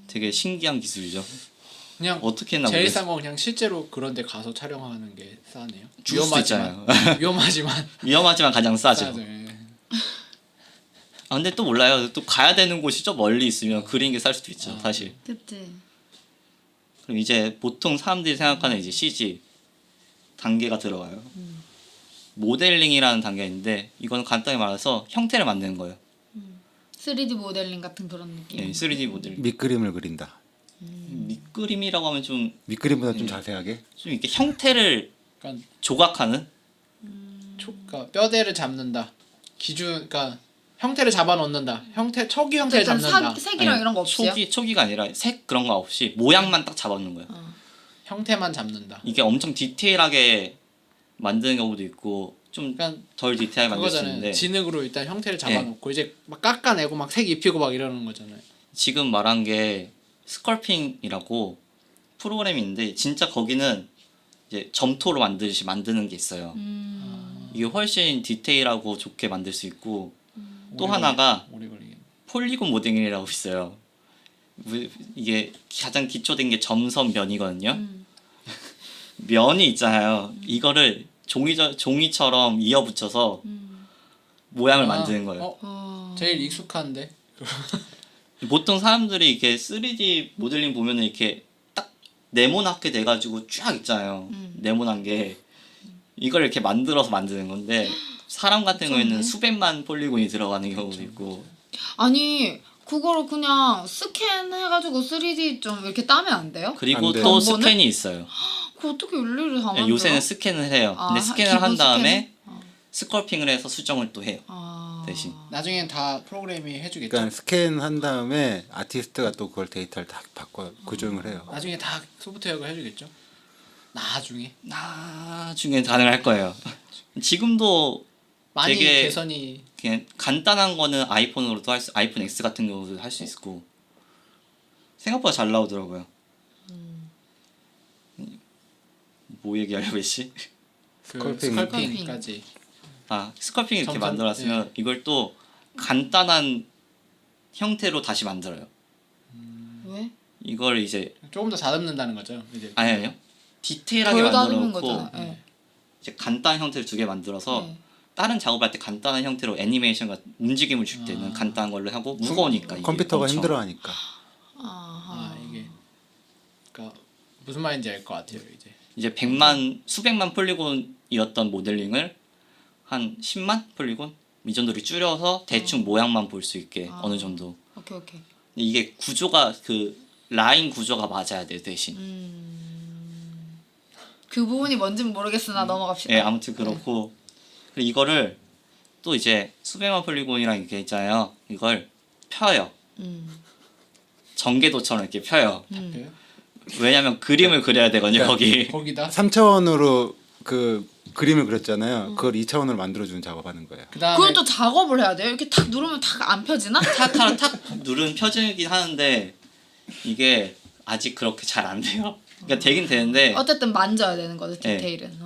A: 되게 신기한 기술이죠.
B: 그냥
A: 어떻게 했나
B: 제일
A: 모르겠어요.
B: 싼 건 그냥 실제로 그런데 가서 촬영하는 게 싸네요.
A: 죽을 수도 있잖아요.
B: 위험하지만
A: 위험하지만 가장 싸죠.
B: 싸죠. 예.
A: 아 근데 또 몰라요. 또 가야 되는 곳이 좀 멀리 있으면 그린 게 쌀 수도 있죠. 사실.
C: 그치.
A: 그럼 이제 보통 사람들이 생각하는 이제 CG 단계가 들어가요. 모델링이라는 단계가 있는데 이건 간단히 말해서 형태를 만드는 거예요.
C: 3D 모델링 같은 그런 느낌.
A: 예, 3D 모델링.
D: 밑그림을 그린다.
A: 밑그림이라고 하면 좀
D: 밑그림보다 좀 자세하게.
A: 이렇게 형태를
B: 그러니까,
A: 조각하는.
B: 그러니까 뼈대를 잡는다. 그러니까 형태를 잡아 놓는다. 초기 형태를
C: 어쨌든
B: 잡는다.
C: 색이랑
A: 아니,
C: 이런 거 없어요?
A: 초기가 아니라 색 그런 거 없이 모양만 딱 잡아놓는 거예요.
B: 형태만 잡는다.
A: 이게 엄청 디테일하게 만드는 경우도 있고 좀
B: 그러니까
A: 덜 디테일하게 만들 수
B: 그거잖아요.
A: 있는데
B: 진흙으로 일단 형태를 잡아놓고 이제 막 깎아내고 막 색 입히고 막 이러는 거잖아요.
A: 지금 말한 게 스컬핑이라고 프로그램이 있는데 진짜 거기는 이제 점토로 만드듯이 만드는 게 있어요. 이게 훨씬 디테일하고 좋게 만들 수 있고 또 하나가
B: 오래 걸리겠네.
A: 폴리곤 모델링이라고 있어요. 이게 가장 기초된 게 점선 면이거든요. 면이 있잖아요. 이거를 종이처럼 이어붙여서 모양을 만드는 거예요.
B: 제일 익숙한데.
A: 보통 사람들이 이렇게 3D 모델링 보면은 이렇게 딱 네모나게 돼가지고 쫙 있잖아요. 네모난 게 이걸 이렇게 만들어서 만드는 건데 사람 같은 경우에는 수백만 폴리곤이 들어가는 경우도 있고.
C: 아니 그거를 그냥 스캔해가지고 3D 좀 이렇게 따면 안 돼요?
A: 그리고
D: 안 돼요.
A: 또
C: 한 번에?
A: 스캔이 있어요.
C: 그거 어떻게 일일이 다 만들어?
A: 요새는 스캔을 해요. 근데
C: 아,
A: 스캔을 한
C: 기본
A: 다음에
C: 스캔을?
A: 스컬핑을 해서 수정을 또 해요.
C: 아...
A: 대신.
B: 나중엔 다 프로그램이 해주겠죠.
D: 그러니까 스캔한 다음에 아티스트가 또 그걸 데이터를 다 바꿔 고정을 해요.
B: 나중에 다 소프트웨어가 해주겠죠.
A: 나중에 가능할 거예요. 지금도
B: 많이
A: 되게
B: 개선이
A: 그냥 간단한 거는 아이폰으로도 아이폰 X 같은 경우도 할 수 있고 생각보다 잘 나오더라고요. 뭐 얘기하려고 했지?
D: 스컬핑.
B: 스컬핑까지.
A: 스컬핑 이렇게
B: 점점,
A: 만들었으면 이걸 또 간단한 형태로 다시 만들어요.
C: 왜?
A: 이걸 이제
B: 조금 더 다듬는다는 거죠. 이제
A: 아니요 디테일하게
C: 덜 다듬는
A: 만들어 놓고
C: 거잖아. 네.
A: 이제 간단한 형태를 두 개 만들어서
C: 네.
A: 다른 작업할 때 간단한 형태로 애니메이션 같은 움직임을 줄 때는 간단한 걸로 하고 무거우니까 이게
D: 컴퓨터가
A: 엄청.
D: 힘들어하니까.
C: 아하.
B: 이게 그러니까 무슨 말인지 알 것 같아요.
A: 이제 100만 수백만 폴리곤이었던 모델링을 한 10만 폴리곤 이 정도로 줄여서 대충 모양만 볼 수 있게 어느 정도.
C: 오케이.
A: 근데 이게 구조가 그 라인 구조가 맞아야 돼요 대신.
C: 그 부분이 뭔지는 모르겠으나 넘어갑시다.
A: 예, 아무튼 그렇고 그리고 이거를 또 이제 수백만 폴리곤이랑 이렇게 있잖아요. 이걸 펴요. 전개도처럼 이렇게 펴요.
B: 네.
A: 왜냐면 그림을 그려야 되거든요 거기.
B: 거기다
D: 3차원으로 그 그림을 그렸잖아요. 그걸 2차원으로 만들어주는 작업하는 거예요.
B: 그다음에
C: 그걸 또 작업을 해야 돼요? 이렇게 탁 누르면 탁 안 펴지나?
A: 탁 누르면 펴지긴 하는데 이게 아직 그렇게 잘 안 돼요. 그러니까 되긴 되는데
C: 어쨌든 만져야 되는 거죠
A: 네.
C: 디테일은.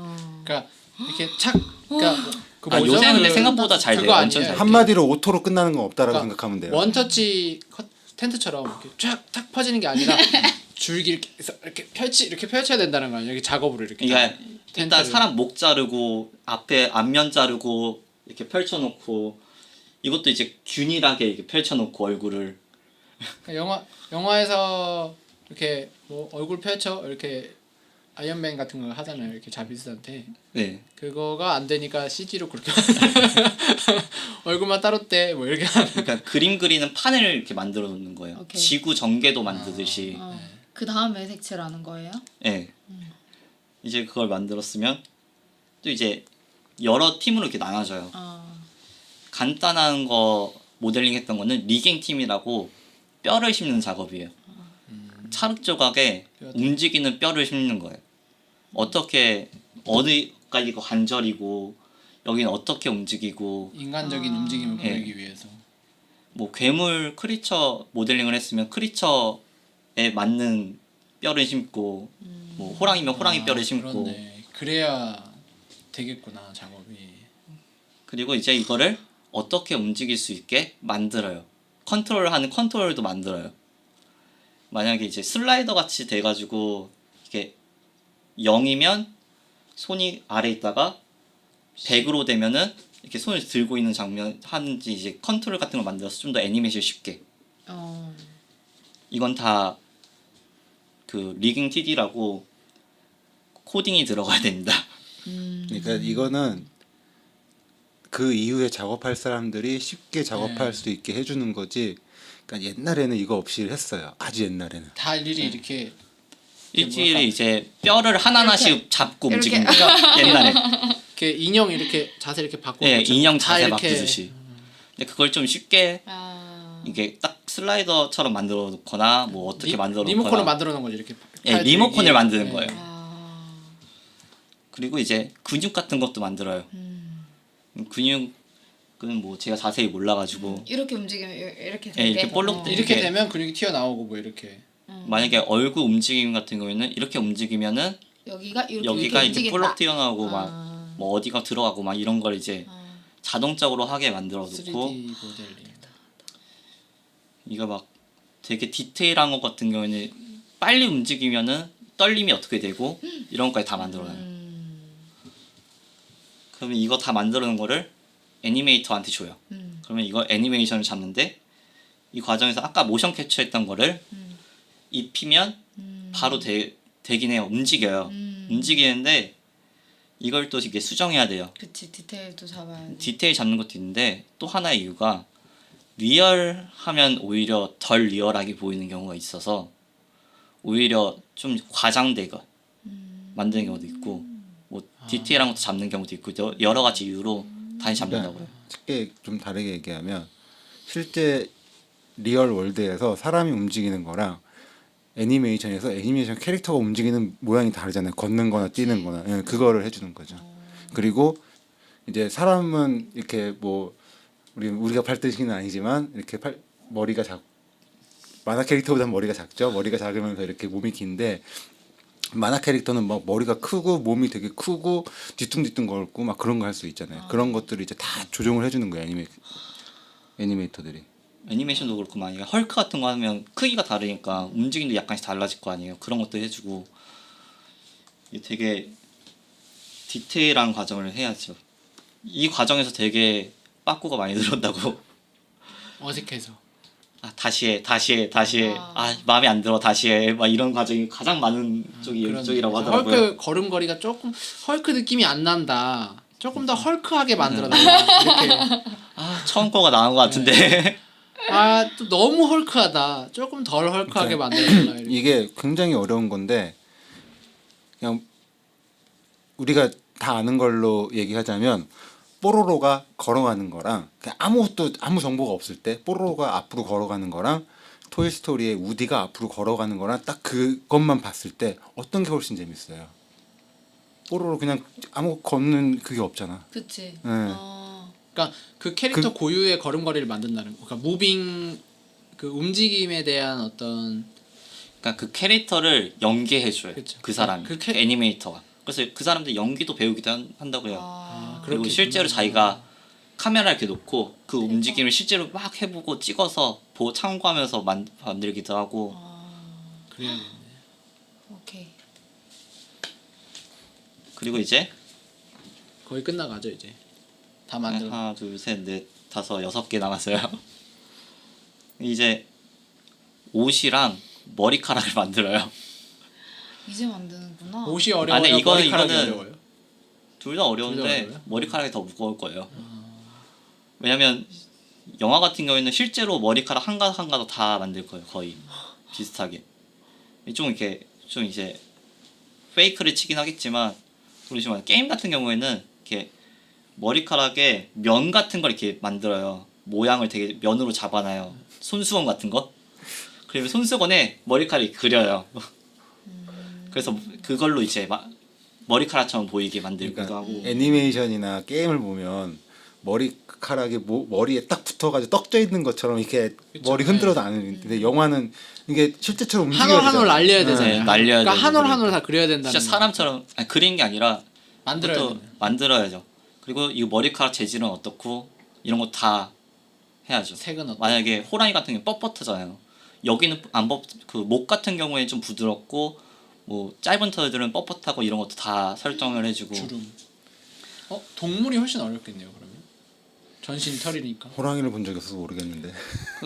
B: 그러니까 이렇게 착 그러니까 그
A: 아,
B: 뭐죠?
A: 요새는 근데
B: 그-
A: 생각보다 잘 돼요.
B: 그거
A: 엄청
B: 아니에요?
A: 잘 돼요.
D: 한마디로 오토로 끝나는 건 없다라고
B: 그러니까
D: 생각하면 돼요.
B: 원터치 텐트처럼 이렇게 쫙탁 퍼지는 게 아니라 줄기 이렇게 해서 이렇게 펼쳐야 된다는 거 아니에요? 이렇게 작업으로 이렇게.
A: 그러니까 일단
B: 텐트를.
A: 사람 목 자르고 앞에 앞면 자르고 이렇게 펼쳐놓고 이것도 이제 균일하게 이렇게 펼쳐놓고 얼굴을
B: 영화에서 이렇게 뭐 얼굴 펼쳐 이렇게 아이언맨 같은 거 하잖아요. 이렇게 자비스한테
A: 네
B: 그거가 안 되니까 CG로 그렇게 얼굴만 따로 떼 뭐 이렇게 하는.
A: 그러니까 그림 그리는 판을 이렇게 만들어 놓는 거예요.
C: 오케이.
A: 지구 전개도 만드듯이.
C: 그 다음에 색칠하는 거예요?
A: 네. 이제 그걸 만들었으면 또 이제 여러 팀으로 이렇게 나눠져요. 간단한 거 모델링 했던 거는 리깅 팀이라고 뼈를 심는 작업이에요. 찰흙 조각에
B: 뼈대.
A: 움직이는 뼈를 심는 거예요. 어떻게 어디가 이거 관절이고 여기는 어떻게 움직이고
B: 인간적인 움직임을
A: 예.
B: 보이기 위해서.
A: 뭐 괴물 크리처 모델링을 했으면 크리처에 맞는 뼈를 심고 뭐 호랑이면 호랑이 뼈를 심고
B: 그렇네. 그래야 되겠구나 작업이.
A: 그리고 이제 이거를 어떻게 움직일 수 있게 만들어요. 컨트롤하는 컨트롤도 만들어요. 만약에 이제 슬라이더 같이 돼가지고 이게 0이면 손이 아래 있다가 100으로 되면은 이렇게 손을 들고 있는 장면 하는지 이제 컨트롤 같은 걸 만들어서 좀 더 애니메이션 쉽게. 이건 다 그 리깅 TD라고 코딩이 들어가야 됩니다.
D: 그러니까 이거는 그 이후에 작업할 사람들이 쉽게 작업할
B: 네.
D: 수 있게 해주는 거지. 그러니까 옛날에는 이거 없이 했어요. 아주 옛날에는.
B: 다 일일이 이렇게
A: 일주일에 이제 뼈를 하나하나씩
C: 이렇게.
A: 잡고
C: 이렇게.
A: 움직이는 거죠. 옛날에.
B: 이렇게 인형 이렇게 자세 이렇게 바꾸는
A: 예,
B: 것처럼
A: 인형
B: 다
A: 자세
B: 이렇게
A: 바꾸듯이. 근데 그걸 좀 쉽게 이게 딱 슬라이더처럼 만들어 놓거나 뭐 어떻게 만들어
B: 리모컨을
A: 놓거나
B: 만들어 놓은 거죠 이렇게.
A: 예,
B: 팔
A: 리모컨을
B: 들기.
A: 만드는
B: 네.
A: 거예요. 그리고 이제 근육 같은 것도 만들어요. 근육은 뭐 제가 자세히 몰라가지고
C: 이렇게 움직이면 이렇게
A: 예,
C: 되게
A: 이렇게 볼록
C: 어.
A: 돼.
B: 이렇게
A: 이렇게.
B: 되면 근육이 튀어나오고 뭐 이렇게.
A: 만약에 얼굴 움직임 같은 경우에는 이렇게 움직이면은
C: 여기가 이렇게
A: 여기가 이제
C: 움직인다.
A: 볼록 튀어나오고 막 뭐 어디가 들어가고 막 이런 걸 이제 자동적으로 하게 만들어 놓고
B: 3D 모델링.
A: 이거 막 되게 디테일한 것 같은 경우에는 빨리 움직이면은 떨림이 어떻게 되고 이런 것까지 다 만들어요. 그러면 이거 다 만들어 놓은 거를 애니메이터한테 줘요. 그러면 이거 애니메이션을 잡는데 이 과정에서 아까 모션 캡처했던 거를 입히면 바로 되긴 해요. 움직여요. 움직이는데 이걸 또 이게 수정해야 돼요.
C: 그치 디테일도 잡아야 돼.
A: 디테일 잡는 것도 있는데 또 하나의 이유가 리얼하면 오히려 덜 리얼하게 보이는 경우가 있어서 오히려 좀 과장되게 만드는 경우도 있고 뭐 디테일한 것도 잡는 경우도 있고 여러 가지 이유로 다시 잡는다고요.
D: 쉽게 좀 다르게 얘기하면 실제 리얼 월드에서 사람이 움직이는 거랑 애니메이션에서 애니메이션 캐릭터가 움직이는 모양이 다르잖아요. 걷는 거나 뛰는 거나. 예, 그거를 해주는 거죠. 그리고 이제 사람은 이렇게 뭐 우리가 발등식은 아니지만 이렇게 머리가 만화 캐릭터보다 머리가 작죠. 머리가 작으면서 이렇게 몸이 긴데 만화 캐릭터는 막 머리가 크고 몸이 되게 크고 뒤뚱뒤뚱 걷고 막 그런 거 할 수 있잖아요. 그런 것들을 이제 다 조정을 해주는 거예요. 애니메이터들이.
A: 애니메이션도 그렇고 만약에 헐크 같은 거 하면 크기가 다르니까 움직임도 약간씩 달라질 거 아니에요. 그런 것도 해주고 이게 되게 디테일한 과정을 해야죠. 이 과정에서 되게 빠꾸가 많이 들었다고.
B: 어색해서.
A: 다시 해. 마음에 안 들어, 다시 해. 막 이런 과정이 가장 많은 쪽이
B: 그런
A: 이쪽이라고
B: 느낌이죠.
A: 하더라고요.
B: 헐크 걸음걸이가 조금 헐크 느낌이 안 난다. 조금 더 헐크하게 만들어달라. 이렇게.
A: 처음 거가 나은 것 같은데.
B: 또 너무 헐크하다. 조금 덜 헐크하게 만들어달라. 이렇게.
D: 이게 굉장히 어려운 건데 그냥 우리가 다 아는 걸로 얘기하자면 뽀로로가 걸어가는 거랑 그냥 아무 정보가 없을 때 뽀로로가 앞으로 걸어가는 거랑 토이스토리의 우디가 앞으로 걸어가는 거랑 딱 그것만 봤을 때 어떤 게 훨씬 재밌어요? 뽀로로 그냥 아무 걷는 그게 없잖아.
C: 그치.
B: 그러니까 그 캐릭터 고유의 걸음걸이를 만든다는 거. 그러니까 무빙 그 움직임에 대한 어떤
A: 그러니까 그 캐릭터를 연기해줘요.
B: 그쵸.
A: 그 사람이.
B: 그
A: 애니메이터가. 그래서 그 사람들 연기도 배우기도 한다고요. 그리고
B: 그렇겠구나.
A: 실제로 자기가 카메라 이렇게 놓고 그 움직임을 실제로 막 해보고 찍어서 참고하면서 만들기도 하고.
B: 그래야겠네.
C: 오케이.
A: 그리고 이제
B: 거의 끝나가죠 이제. 다 만들어.
A: 하나, 둘, 셋, 넷, 다섯, 6개 남았어요. 이제 옷이랑 머리카락을 만들어요.
C: 이제 만드는구나.
B: 옷이 어려워요.
A: 아니,
B: 머리카락이
A: 이거는
B: 어려워요.
A: 둘 다 어려운데
B: 둘다 어려워요?
A: 머리카락이 더 무거울 거예요. 왜냐면 영화 같은 경우에는 실제로 머리카락 한 가닥 한 가닥 다 만들 거예요. 거의 비슷하게. 좀 이렇게 좀 이제 페이크를 치긴 하겠지만 그렇지만 게임 같은 경우에는 이렇게 머리카락에 면 같은 걸 이렇게 만들어요. 모양을 되게 면으로 잡아놔요. 손수건 같은 거. 그리고 손수건에 머리카락이 그려요. 그래서 그걸로 이제 머리카락처럼 보이게 만들기도
D: 그러니까
A: 하고.
D: 애니메이션이나 게임을 보면 머리카락이 머리에 딱 붙어가지고 떡져 있는 것처럼 이렇게
B: 그쵸.
D: 머리 흔들어도 안 했는데 영화는 이게 실제처럼 움직여야
B: 한 올 한 올
D: 되잖아.
B: 날려야
D: 네.
B: 되잖아요.
A: 날려야
B: 그러니까
A: 되고
B: 한 올 한 올
A: 그러니까.
B: 다 그려야 된다는.
A: 진짜 사람처럼 그린 게 아니라
B: 만들어야
A: 그것도
B: 되네.
A: 만들어야죠. 그리고 이 머리카락 재질은 어떻고 이런 거 다 해야죠.
B: 색은 어떻고.
A: 만약에 호랑이 같은 게 뻣뻣하잖아요. 여기는 그 목 같은 경우에 좀 부드럽고 뭐 짧은 털들은 뻣뻣하고 이런 것도 다 설정을 해주고.
B: 주름. 동물이 훨씬 어렵겠네요 그러면. 전신 털이니까.
D: 호랑이를 본 적이 없어서 모르겠는데.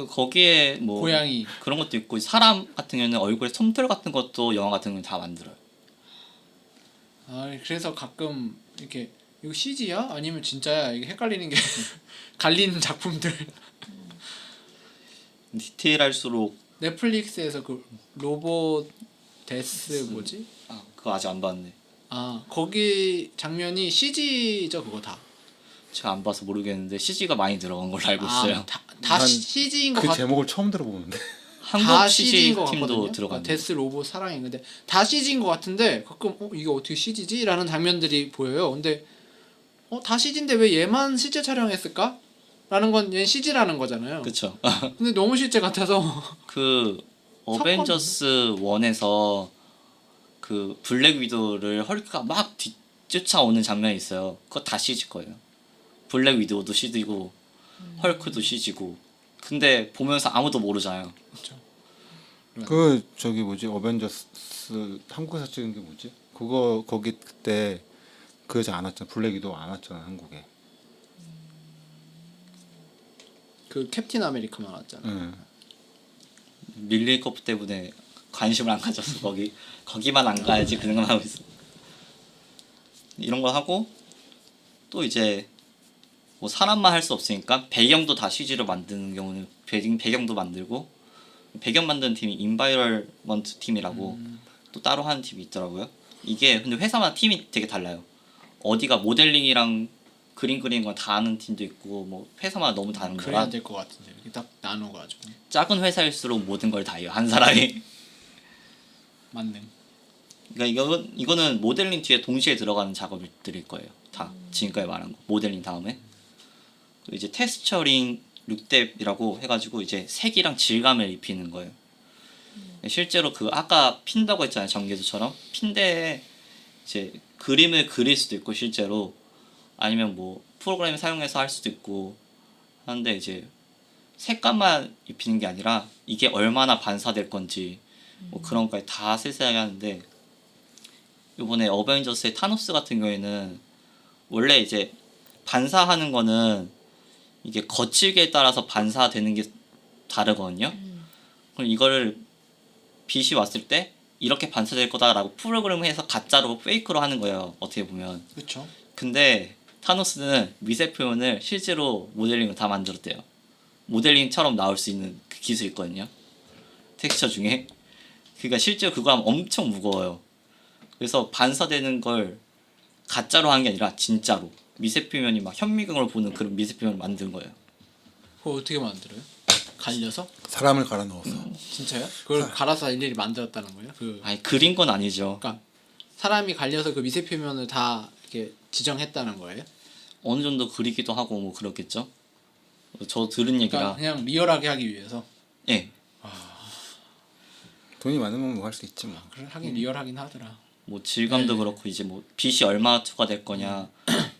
A: 거기에 뭐
B: 고양이.
A: 그런 것도 있고 사람 같은 경우는 얼굴에 솜털 같은 것도 영화 같은 경우는 다 만들어요.
B: 그래서 가끔 이렇게 이거 CG야? 아니면 진짜야? 이게 헷갈리는 게 갈리는 작품들.
A: 디테일할수록
B: 넷플릭스에서 그 로봇 데스 뭐지?
A: 그거 아직 안 봤네.
B: 거기 장면이 CG죠 그거 다.
A: 제가 안 봐서 모르겠는데 CG가 많이 들어간 걸로 알고 있어요.
B: 다
D: 난
B: CG인 것
D: 그
B: 같.
D: 제목을 처음 들어보는데.
A: 한국
B: 다
A: CG
B: CG인 것
A: 팀도
B: 같거든요.
A: 들어갔네.
B: 데스 로봇 사랑이 근데 다 CG인 것 같은데 가끔 이게 어떻게 CG지? 라는 장면들이 보여요. 근데 다 CG인데 왜 얘만 실제 촬영했을까? 라는 건 얘는 CG라는 거잖아요.
A: 그쵸.
B: 근데 너무 실제 같아서
A: 그 어벤져스 1에서 그 블랙 위도우를 헐크가 막 뒤쫓아오는 장면이 있어요. 그거 다 CG 거예요. 블랙 위도우도 CG고 헐크도 CG고. 근데 보면서 아무도 모르잖아요.
D: 그 저기 뭐지 어벤져스 한국에서 찍은 게 뭐지? 그거 거기 그때 그 여자 안 왔잖아. 블랙 위도우 안 왔잖아 한국에.
B: 그 캡틴 아메리카만 왔잖아.
D: 응.
A: 밀릴 것 때문에 관심을 안 가졌어. 거기만 안 가야지 그 생각만 하고 있어. 이런 거 하고 또 이제 뭐 사람만 할 수 없으니까 배경도 다 CG로 만드는 경우는 배경도 만들고 배경 만드는 팀이 인바이럴먼트 팀이라고 또 따로 하는 팀이 있더라고요. 이게 근데 회사마다 팀이 되게 달라요. 어디가 모델링이랑 그림 그리는 건 다 아는 팀도 있고 뭐 회사마다 너무 다른
B: 그래야
A: 거라
B: 될 것 같은데 이렇게 딱 나눠가지고
A: 작은 회사일수록 모든 걸 다 해요 한 사람이.
B: 맞네.
A: 그러니까 이거는 모델링 뒤에 동시에 들어가는 작업들일 거예요. 다 지금까지 말한 거 모델링 다음에 그리고 이제 텍스처링 룩뎁이라고 해가지고 이제 색이랑 질감을 입히는 거예요. 실제로 그 아까 핀다고 했잖아요 전개도처럼 핀대에 이제 그림을 그릴 수도 있고 실제로 아니면 뭐 프로그램 사용해서 할 수도 있고 하는데 이제 색감만 입히는 게 아니라 이게 얼마나 반사될 건지 뭐 그런 것까지 다 세세하게 하는데 이번에 어벤져스의 타노스 같은 경우에는 원래 이제 반사하는 거는 이게 거칠기에 따라서 반사되는 게 다르거든요. 그럼 이거를 빛이 왔을 때 이렇게 반사될 거다라고 프로그램을 해서 가짜로 페이크로 하는 거예요. 어떻게 보면.
B: 그렇죠.
A: 근데 타노스는 미세 표현을 실제로 모델링을 다 만들었대요. 모델링처럼 나올 수 있는 그 기술이 있거든요. 텍스처 중에. 그러니까 실제로 그거 하면 엄청 무거워요. 그래서 반사되는 걸 가짜로 한 게 아니라 진짜로 미세 표면이 막 현미경으로 보는 그런 미세 표현을 만든 거예요.
B: 그거 어떻게 만들어요? 갈려서?
D: 사람을 갈아 넣어서
B: 진짜요? 그걸 갈아서 일일이 만들었다는 거예요? 그
A: 아니 그린 건 아니죠.
B: 그러니까 사람이 갈려서 그 미세 표면을 다 이렇게 지정했다는 거예요?
A: 어느 정도 그리기도 하고 뭐 그렇겠죠. 저 들은 얘기라.
B: 그러니까 그냥 리얼하게 하기 위해서.
A: 예.
D: 돈이 많으면 뭐 할 수 있지 뭐.
B: 그래 하긴 리얼하긴 하더라.
A: 뭐 질감도
B: 네.
A: 그렇고 이제 뭐 빛이 얼마 투과될 거냐.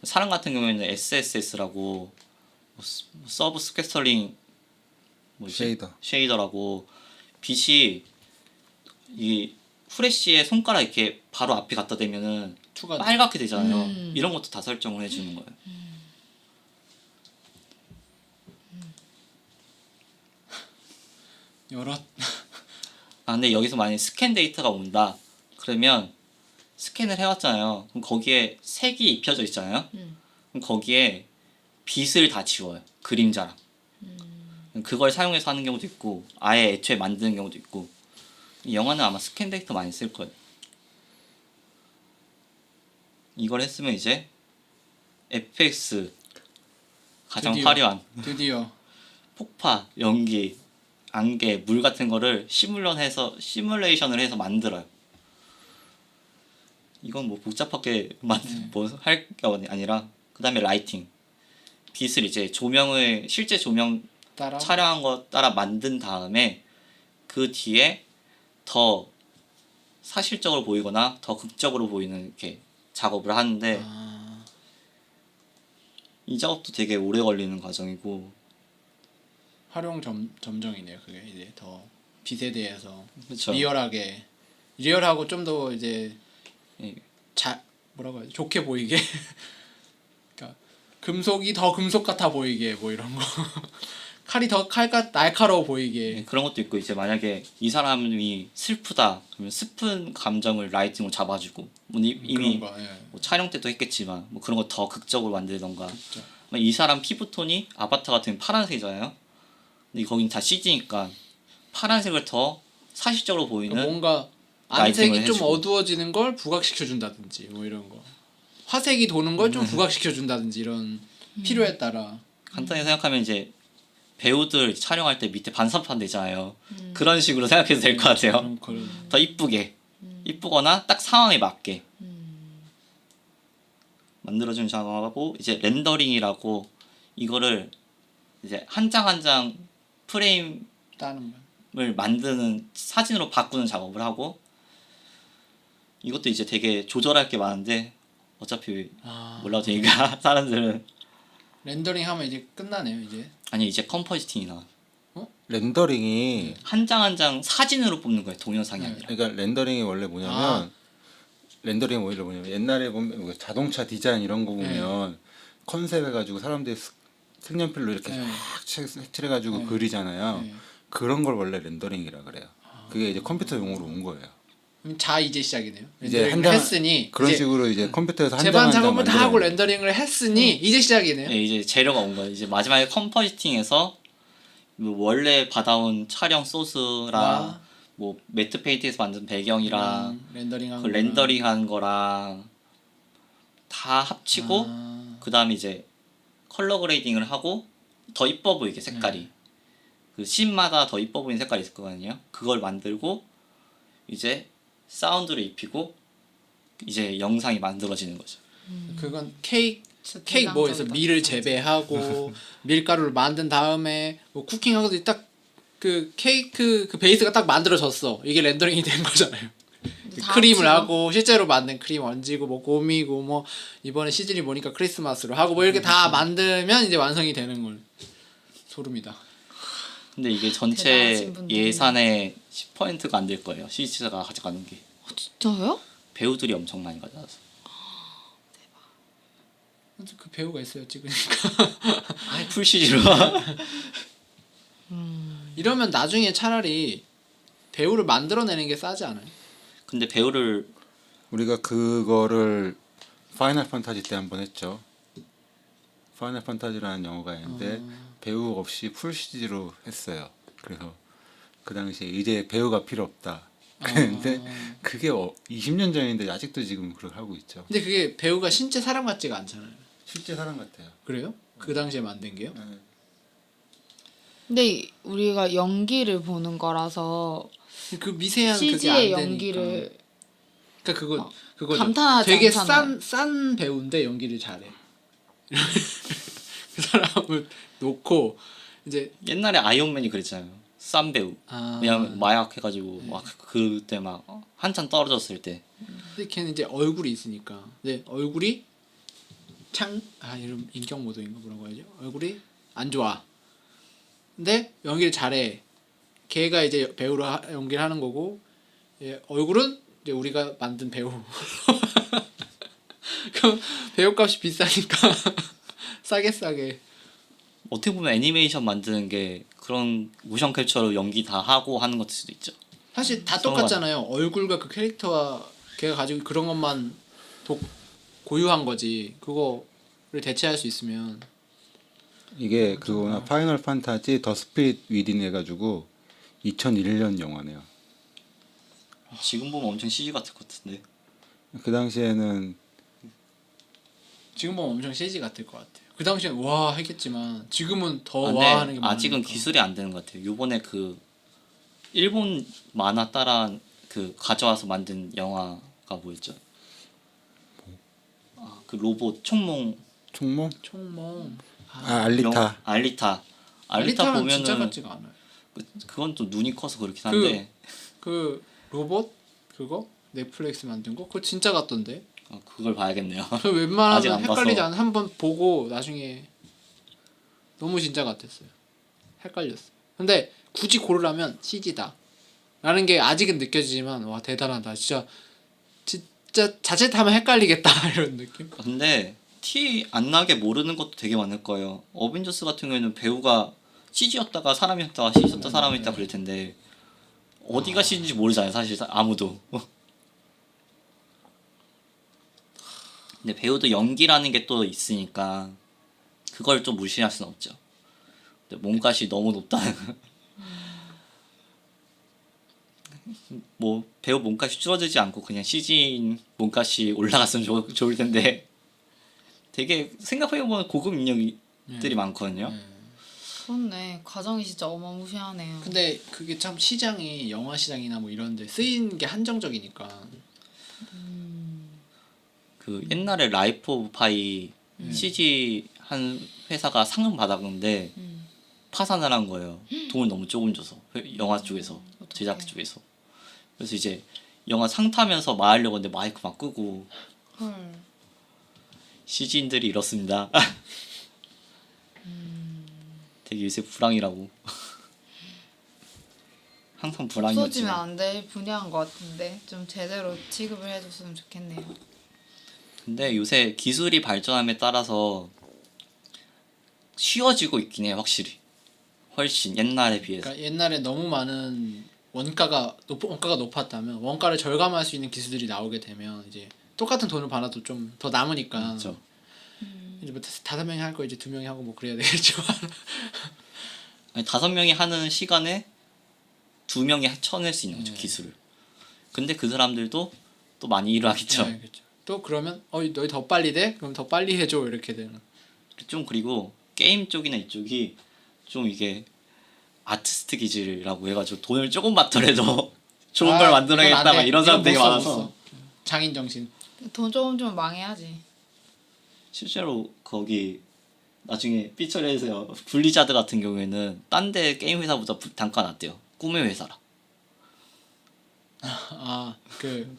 A: 사람 같은 경우에는 SSS라고 서브 스캐터링 쉐이더라고 빛이 이 후레쉬에 손가락 이렇게 바로 앞에 갖다 대면은
B: 투가
A: 빨갛게 되잖아요. 이런 것도 다 설정을 해주는 거예요.
B: 여러
A: 아 근데 여기서 만약에 스캔 데이터가 온다 그러면 스캔을 해왔잖아요. 그럼 거기에 색이 입혀져 있잖아요. 그럼 거기에 빛을 다 지워요. 그림자랑. 그걸 사용해서 하는 경우도 있고 아예 애초에 만드는 경우도 있고. 영화는 아마 스캔 데이터 많이 쓸 거예요. 이걸 했으면 이제 FX 가장
B: 드디어.
A: 화려한
B: 드디어
A: 폭파, 연기, 안개, 물 같은 거를 시뮬레이션을 해서 만들어요. 이건 뭐 복잡하게 뭐할 게 아니라 그 다음에 라이팅. 빛을 이제 조명을 실제 조명
B: 따라
A: 촬영한 거 따라 만든 다음에 그 뒤에 더 사실적으로 보이거나 더 극적으로 보이는 이렇게 작업을 하는데 이 작업도 되게 오래 걸리는 과정이고.
B: 활용 점정이네요. 그게 이제 더 빛에 대해서
A: 그쵸.
B: 리얼하고 좀 더 이제
A: 예.
B: 뭐라고 해야 지 좋게 보이게 그러니까 금속이 더 금속 같아 보이게 뭐 이런 거 칼이 더 날카로워 보이게
A: 예, 그런 것도 있고 이제 만약에 이 사람이 슬프다 그러면 슬픈 감정을 라이팅으로 잡아주고 뭐 이미
B: 그런 거 예.
A: 뭐 촬영 때도 했겠지만 뭐 그런 거 더 극적으로 만들던가.
B: 그쵸.
A: 이 사람 피부톤이 아바타 같은 파란색이잖아요. 근데 거긴 다 CG니까 파란색을 더 사실적으로 보이는
B: 그러니까 뭔가
A: 라이팅을
B: 안색이 좀
A: 해주고.
B: 어두워지는 걸 부각시켜 준다든지 뭐 이런 거 화색이 도는 걸 좀 부각시켜 준다든지 이런 필요에 따라
A: 간단히 생각하면 이제 배우들 촬영할 때 밑에 반사판 되잖아요. 그런 식으로 생각해도 될 것 같아요. 더 이쁘게 이쁘거나 딱 상황에 맞게 만들어준 작업하고 이제 렌더링이라고 이거를 이제 한 장 한 장 프레임을
B: 따는 거
A: 만드는 사진으로 바꾸는 작업을 하고 이것도 이제 되게 조절할 게 많은데 어차피 몰라도 되니까 사람들은
B: 렌더링 하면 이제 끝나네요 이제
A: 아니 이제 컴포지팅이 나와.
D: 렌더링이
A: 한 장 한 장 사진으로 뽑는 거예요. 동영상이
B: 네.
A: 아니라.
D: 그러니까 렌더링이 원래 뭐냐면 렌더링이 원래 뭐냐면 옛날에 보면 뭐 자동차 디자인 이런 거 보면 컨셉 해가지고 사람들이 색연필로 이렇게
B: 네.
D: 싹 색칠해가지고 그리잖아요.
B: 네.
D: 그런 걸 원래 렌더링이라 그래요. 그게 이제 컴퓨터 용어로 온 거예요.
B: 그럼 이제 시작이네요.
D: 이제
B: 렌더링을
D: 한 장-
B: 했으니
D: 그런
B: 이제
D: 식으로 이제 컴퓨터에서 한 장
B: 제반
D: 한 장
B: 작업을 다 하고
D: 만들어내는
B: 렌더링을 했으니 이제 시작이네요.
A: 네, 이제 재료가 온 거예요. 이제 마지막에 컴포지팅에서 뭐 원래 받아온 촬영 소스랑
B: 와.
A: 뭐 매트 페인트에서 만든 배경이랑
B: 렌더링한
A: 그 렌더링한 거랑 다 합치고 그 다음에 이제 컬러 그레이딩을 하고 더 이뻐 보이게 색깔이 그 씬마다 더 이뻐 보이는 색깔이 있을 거거든요. 그걸 만들고 이제 사운드를 입히고 이제 영상이 만들어지는 거죠.
B: 그건 케이크
C: 진짜
B: 뭐에서
C: 대단적이다.
B: 밀을 재배하고 밀가루를 만든 다음에 뭐 쿠킹하고도 딱 그 케이크 그 베이스가 딱 만들어졌어. 이게 렌더링이 된 거잖아요.
C: 다
B: 크림을
C: 합치고.
B: 하고 실제로 만든 크림 얹고 뭐 고미고 뭐 이번에 시즌이 보니까 크리스마스로 하고 뭐 이렇게 다 만들면 이제 완성이 되는 걸. 소름이다.
A: 근데 이게 전체
C: 대단하신 분들이네.
A: 예산의 10%가 안 될 거예요. CG가 가져가는 게.
C: 진짜요?
A: 배우들이 엄청 많이 가져와서.
B: 그 배우가 있어요 찍으니까.
A: 풀 CG로.
B: 이러면 나중에 차라리 배우를 만들어내는 게 싸지 않아요?
A: 근데 배우를
D: 우리가 그거를 파이널 판타지 때 한번 했죠. 파이널 판타지라는 영화가 있는데 배우 없이 풀 CG로 했어요. 그래서 그 당시에 이제 배우가 필요 없다. 그랬는데 그게 20년 전인데 아직도 지금 그렇게 하고 있죠.
B: 근데 그게 배우가 신체 사람 같지가 않잖아요.
D: 실제 사람 같아요.
B: 그래요? 그 당시에 만든 게요?
D: 네.
C: 근데 우리가 연기를 보는 거라서
B: 그 미세한 그게 안
C: CG의
B: 되니까.
C: 연기를
B: 그러니까 그거죠.
C: 감탄하지
B: 되게
C: 않잖아요.
B: 싼 배우인데 연기를 잘해. 그 사람을 놓고 이제
A: 옛날에 아이언맨이 그랬잖아요. 싼 배우. 왜냐면 마약 해가지고 막 그때 막 한참 떨어졌을 때.
B: 근데 걔는 이제 얼굴이 있으니까. 근데 얼굴이 이름 인격모독인가 뭐라고 해야죠? 얼굴이 안 좋아. 근데 연기를 잘해. 걔가 이제 배우로 연기를 하는 거고, 얼굴은 이제 우리가 만든 배우. 그럼 배우값이 비싸니까 싸게.
A: 어떻게 보면 애니메이션 만드는 게 그런 모션 캡처로 연기 다 하고 하는 것일 수도 있죠.
B: 사실 다
A: 서로가-
B: 똑같잖아요. 얼굴과 그 캐릭터와 걔가 가지고 그런 것만 고유한 거지. 그거를 대체할 수 있으면.
D: 이게 그거나 파이널 판타지 더 스피릿 위딘 해가지고 2001년 영화네요.
A: 지금 보면 엄청 CG 같을 것 같은데.
D: 그 당시에는
B: 지금 보면 엄청 CG 같을 것 같아요. 그 당시엔 와 했겠지만 지금은 더
A: 근데
B: 와 하는 게 많으니까.
A: 아직은 기술이 안 되는 것 같아요. 요번에 그 일본 만화 따라 그 가져와서 만든 영화가 뭐였죠? 그 로봇 총몽
D: 총몽?
B: 총몽.
D: 알리타.
A: 알리타
B: 알리타는 진짜
A: 보면은
B: 같지가 않아요.
A: 그건 또 눈이 커서 그렇긴 한데
B: 그 로봇 그거 넷플릭스 만든 거 그거 진짜 같던데.
A: 그걸 봐야겠네요.
B: 저
A: 아직
B: 웬만하면
A: 안
B: 헷갈리지
A: 봐서.
B: 않아. 한번 보고 나중에 너무 진짜 같았어요. 헷갈렸어. 근데 굳이 고르라면 CG다. 라는 게 아직은 느껴지지만 와 대단하다. 진짜 자칫하면 헷갈리겠다 이런 느낌.
A: 근데 티 안 나게 모르는 것도 되게 많을 거예요. 어벤져스 같은 경우에는 배우가 CG였다가 사람이었다가 CG였다가 사람이었다 그럴 텐데 어디가 CG인지 모르잖아요. 사실 아무도. 근데 배우도 연기라는 게 또 있으니까 그걸 좀 무시할 수는 없죠. 근데 몸값이 너무 높다는 뭐 배우 몸값이 줄어들지 않고 그냥 CG인 몸값이 올라갔으면 좋을 텐데 되게 생각해보면 고급 인력들이 많거든요.
C: 그렇네. 가정이 진짜 어마무시하네요.
B: 근데 그게 참 시장이 영화 시장이나 뭐 이런 데 쓰이는 게 한정적이니까.
A: 그 옛날에 라이프 오브 파이 CG 한 회사가 상을 받았는데 파산을 한 거예요. 돈을 너무 조금 줘서 영화 쪽에서 제작
C: 어떡해.
A: 쪽에서. 그래서 이제 영화 상 타면서 말하려고 했는데 마이크 막 끄고
C: 헐.
A: CG인들이 이렇습니다. 되게 요새 불황이라고. 항상
C: 없어지면
A: 불황이었지만.
C: 안 될 분야인 것 같은데 좀 제대로 취급을 해줬으면 좋겠네요.
A: 근데 요새 기술이 발전함에 따라서 쉬워지고 있긴 해요, 확실히. 훨씬 옛날에 비해서.
B: 그러니까 옛날에 너무 많은 원가가 높았다면 원가를 절감할 수 있는 기술들이 나오게 되면 이제 똑같은 돈을 받아도 좀 더 남으니까.
A: 그렇죠.
B: 이제 뭐 5명이 할 거 이제 2명이 하고 뭐 그래야 되겠지만.
A: 아니, 5명이 하는 시간에 2명이 쳐낼 수 있는 거죠,
B: 네.
A: 기술을. 근데 그 사람들도 또 많이 일을 하겠죠.
B: 네, 그렇죠. 또 그러면 너희 더 빨리 돼? 그럼 더 빨리 해줘 이렇게 되는.
A: 좀 그리고 게임 쪽이나 이쪽이 좀 이게 아티스트 기질이라고 해가지고 돈을 조금 받더라도 좋은 걸 만들어야겠다 막 이런 사람 되게 많아서
B: 장인 정신.
C: 돈 조금 좀 망해야지.
A: 실제로 거기 나중에 삐처리해서요. 블리자드 같은 경우에는 딴 데 게임 회사보다 단가 낮대요. 꿈의 회사라.
B: 그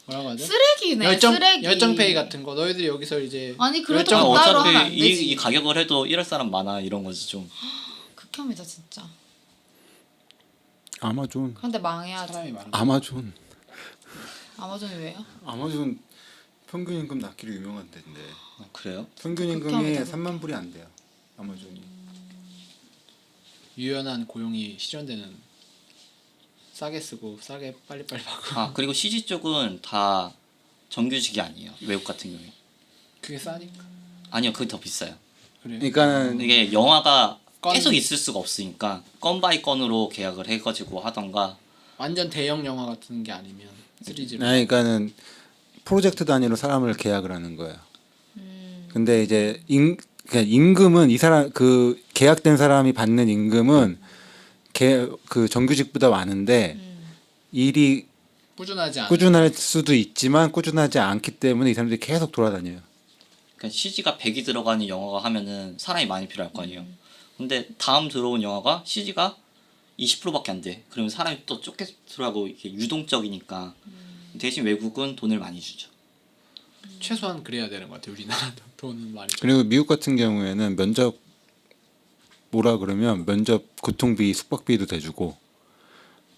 B: 뭐라고 하죠?
C: 쓰레기네. 쓰레기.
B: 열정페이 같은 거 너희들이 여기서 이제
C: 아니 그래도
B: 열정-
C: 따로 하면 안
A: 어차피
C: 되지.
A: 이 가격을 해도 이럴 사람 많아 이런 거지 좀.
C: 극혐이다 진짜.
D: 아마존.
C: 근데 망해야지.
B: 사람이 많은.
D: 아마존.
C: 아마존이 왜요?
D: 아마존 평균 임금 낮기로 유명한 데인데
A: 그래요?
D: 평균 임금이
C: 극혐이다,
D: 3만 불이 안 돼요. 아마존이.
B: 유연한 고용이 실현되는 싸게 쓰고 싸게 빨리빨리 받고
A: 아 그리고 CG 쪽은 다 정규직이 아니에요. 외국 같은 경우에.
B: 그게 싸니까
A: 아니요, 그게 더 비싸요.
B: 그래요.
D: 그러니까는
A: 이게 영화가
B: 건-
A: 계속 있을 수가 없으니까 건 바이 건으로 계약을 해가지고 하던가.
B: 완전 대형 영화 같은 게 아니면 3G로
D: 그러니까는 프로젝트 단위로 사람을 계약을 하는 거예요. 근데 이제 그냥 임금은 이 사람 그 계약된 사람이 받는 임금은 그 정규직보다 많은데 일이
B: 꾸준하지 않아.
D: 꾸준할 수도 있지만 꾸준하지 않기 때문에 이 사람들이 계속 돌아다녀요.
A: 그러니까 CG가 100이 들어가는 영화가 하면은 사람이 많이 필요할 거 아니에요. 근데 다음 들어온 영화가 CG가 20%밖에 안 돼. 그러면 사람이 또 쫓겨 들어가고 이게 유동적이니까 대신 외국은 돈을 많이 주죠.
B: 최소한 그래야 되는 것 같아요. 우리나라도 돈은 많이 줘.
D: 그리고 미국 같은 경우에는 면접 뭐라 그러면 면접 교통비 숙박비도 대주고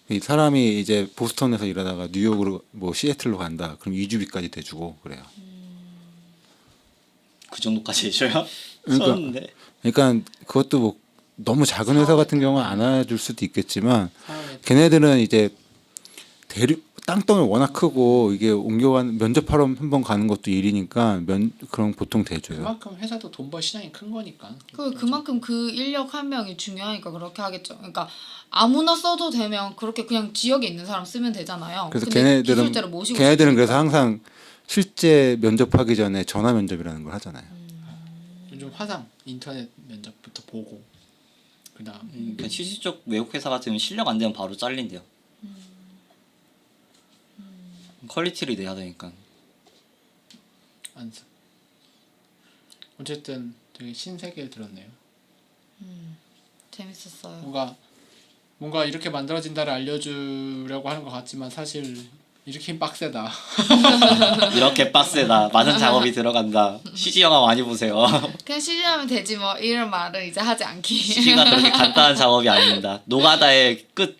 D: 이 사람이 이제 보스턴에서 일하다가 뉴욕으로 뭐 시애틀로 간다. 그럼 이주비까지 대주고 그래요.
A: 그 정도까지 해줘요?
D: 그러니까-
A: 처음인데.
D: 그러니까 그것도 뭐 너무 작은 회사 같은 경우는 안 해줄 수도 있겠지만
B: 사람의
D: 걔네들은 이제 땅덩이 워낙 크고 이게 옮겨가는 면접하러 한번 가는 것도 일이니까 그런 보통 대줘요.
B: 그만큼 회사도 돈 벌 시장이 큰 거니까.
C: 그만큼 그 인력 한 명이 중요하니까 그렇게 하겠죠. 그러니까 아무나 써도 되면 그렇게 그냥 지역에 있는 사람 쓰면 되잖아요.
D: 그래서
C: 근데 기술자를 모시고
D: 걔네들은
C: 싶으니까.
D: 그래서 항상 실제 면접하기 전에 전화 면접이라는 걸 하잖아요.
B: 요즘 화상 인터넷 면접부터 보고 그다음
A: 그러니까 CG 쪽 외국 회사 같으면 실력 안 되면 바로 잘린대요. 퀄리티를 내야 되니까.
B: 안습. 어쨌든 되게 신세계를 들었네요.
C: 재밌었어요.
B: 뭔가 이렇게 만들어진다를 알려주려고 하는 것 같지만 사실 이렇게 빡세다.
A: 이렇게 빡세다. 많은 작업이 들어간다. CG 영화 많이 보세요.
C: 그냥 시즌하면 되지 뭐 이런 말을 이제 하지 않기.
A: CG가 그렇게 간단한 작업이 아닙니다. 노가다의 끝.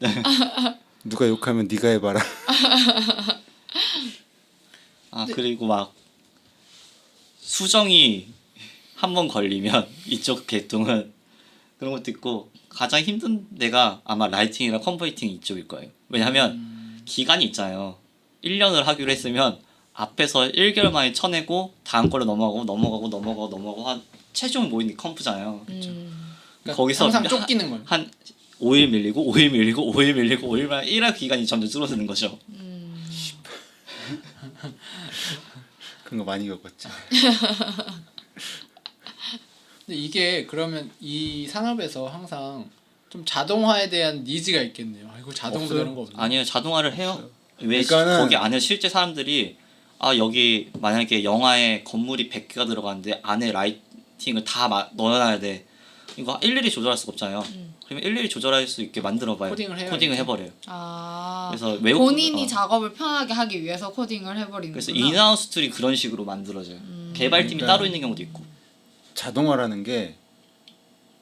D: 누가 욕하면 네가 해봐라.
A: 아 그리고 막 수정이 한 번 걸리면 이쪽 계통은 그런 것도 있고 가장 힘든 데가 아마 라이팅이랑 컨버팅 이쪽일 거예요. 왜냐하면 기간이 있잖아요. 1년을 하기로 했으면 앞에서 1개월 만에 쳐내고 다음 걸로 넘어가고 한 최종 모이는 게 컴프잖아요.
B: 그러니까
A: 거기서
B: 항상 쫓기는 거예요.
A: 한 5일 밀리고 5일 밀리고 5일 밀리고 5일만 일할 기간이 점점 줄어드는 거죠.
D: 그런 거 많이 겪었지.
B: 근데 이게 그러면 이 산업에서 항상 좀 자동화에 대한 니즈가 있겠네요. 이거 자동으로
D: 없어요?
B: 되는 거 없나요?
A: 아니요, 자동화를 해요. 왜
D: 그러니까는-
A: 거기 안에 실제 사람들이 아 여기 만약에 영화에 건물이 100개가 들어가는데 안에 라이팅을 다 넣어놔야 돼. 이거 일일이 조절할 수가 없잖아요. 그러면 일일이 조절할 수 있게 만들어봐요.
B: 코딩을 해요,
A: 코딩을
B: 이제.
A: 해버려요.
C: 아.
A: 그래서 외국
C: 본인이 작업을 편하게 하기 위해서 코딩을 해버리는.
A: 그래서 인하우스 툴이 그런 식으로 만들어져요. 개발팀이
D: 그러니까-
A: 따로 있는 경우도 있고.
D: 자동화라는 게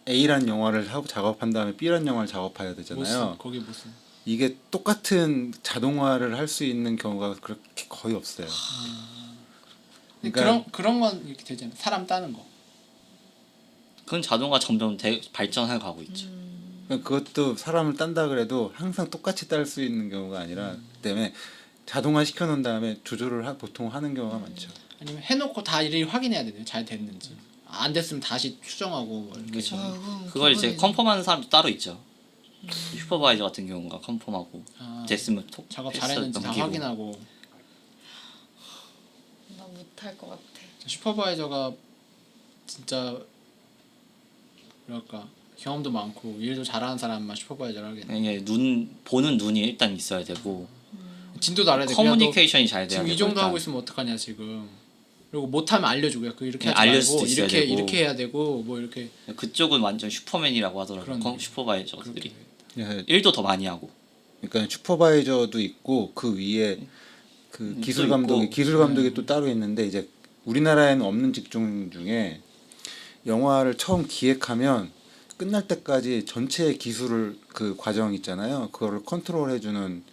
D: A란 영화를 하고 작업한 다음에 B란 영화를 작업해야
B: 못
D: 되잖아요.
B: 쓴, 거기 무슨
D: 이게 똑같은 자동화를 할 수 있는 경우가 그렇게 거의 없어요. 그러니까-
B: 그런 건 이렇게 되잖아요. 사람 따는 거.
A: 그건 자동화 점점 발전해 가고 있죠.
D: 그러니까 그것도 사람을 딴다 그래도 항상 똑같이 딸 수 있는 경우가 아니라 때문에 자동화 시켜놓은 다음에 조절을 보통 하는 경우가 많죠.
B: 아니면 해놓고 다 일일이 확인해야 되네요. 잘 됐는지. 안 됐으면 다시 수정하고 뭐 이렇게.
A: 그렇죠.
C: 아이고,
A: 그걸 이제
C: 기본이네.
A: 컨펌하는 사람도 따로 있죠. 슈퍼바이저 같은 경우가 컨펌하고
B: 아,
A: 됐으면 톡
B: 작업
A: 패스
B: 잘했는지 다
A: 넘기고.
B: 확인하고.
C: 나 못할 것 같아.
B: 슈퍼바이저가 진짜 뭐랄까 경험도 많고 일도 잘하는 사람만 슈퍼바이저를 하겠네.
A: 이게 보는 눈이 일단 있어야 되고
B: 진도도 알아야 돼. 그냥 너
A: 커뮤니케이션이 잘 돼야
B: 지금
A: 되고
B: 이 정도
A: 일단.
B: 하고 있으면 어떡하냐 지금. 그리고 못하면 알려주고요. 그 이렇게
A: 네,
B: 하지
A: 알릴
B: 말고
A: 수도 있어야 되고.
B: 이렇게 해야 되고 뭐 이렇게
A: 그쪽은 완전 슈퍼맨이라고 하더라고요.
B: 그러네.
A: 슈퍼바이저들이
D: 예,
A: 일도 더 많이 하고.
D: 그러니까 슈퍼바이저도 있고 그 위에 그 기술 감독이
A: 있고.
D: 기술 감독이 또 따로 있는데 이제 우리나라에는 없는 직종 중에 영화를 처음 기획하면 끝날 때까지 전체 기술을 그 과정 있잖아요. 그거를 컨트롤해주는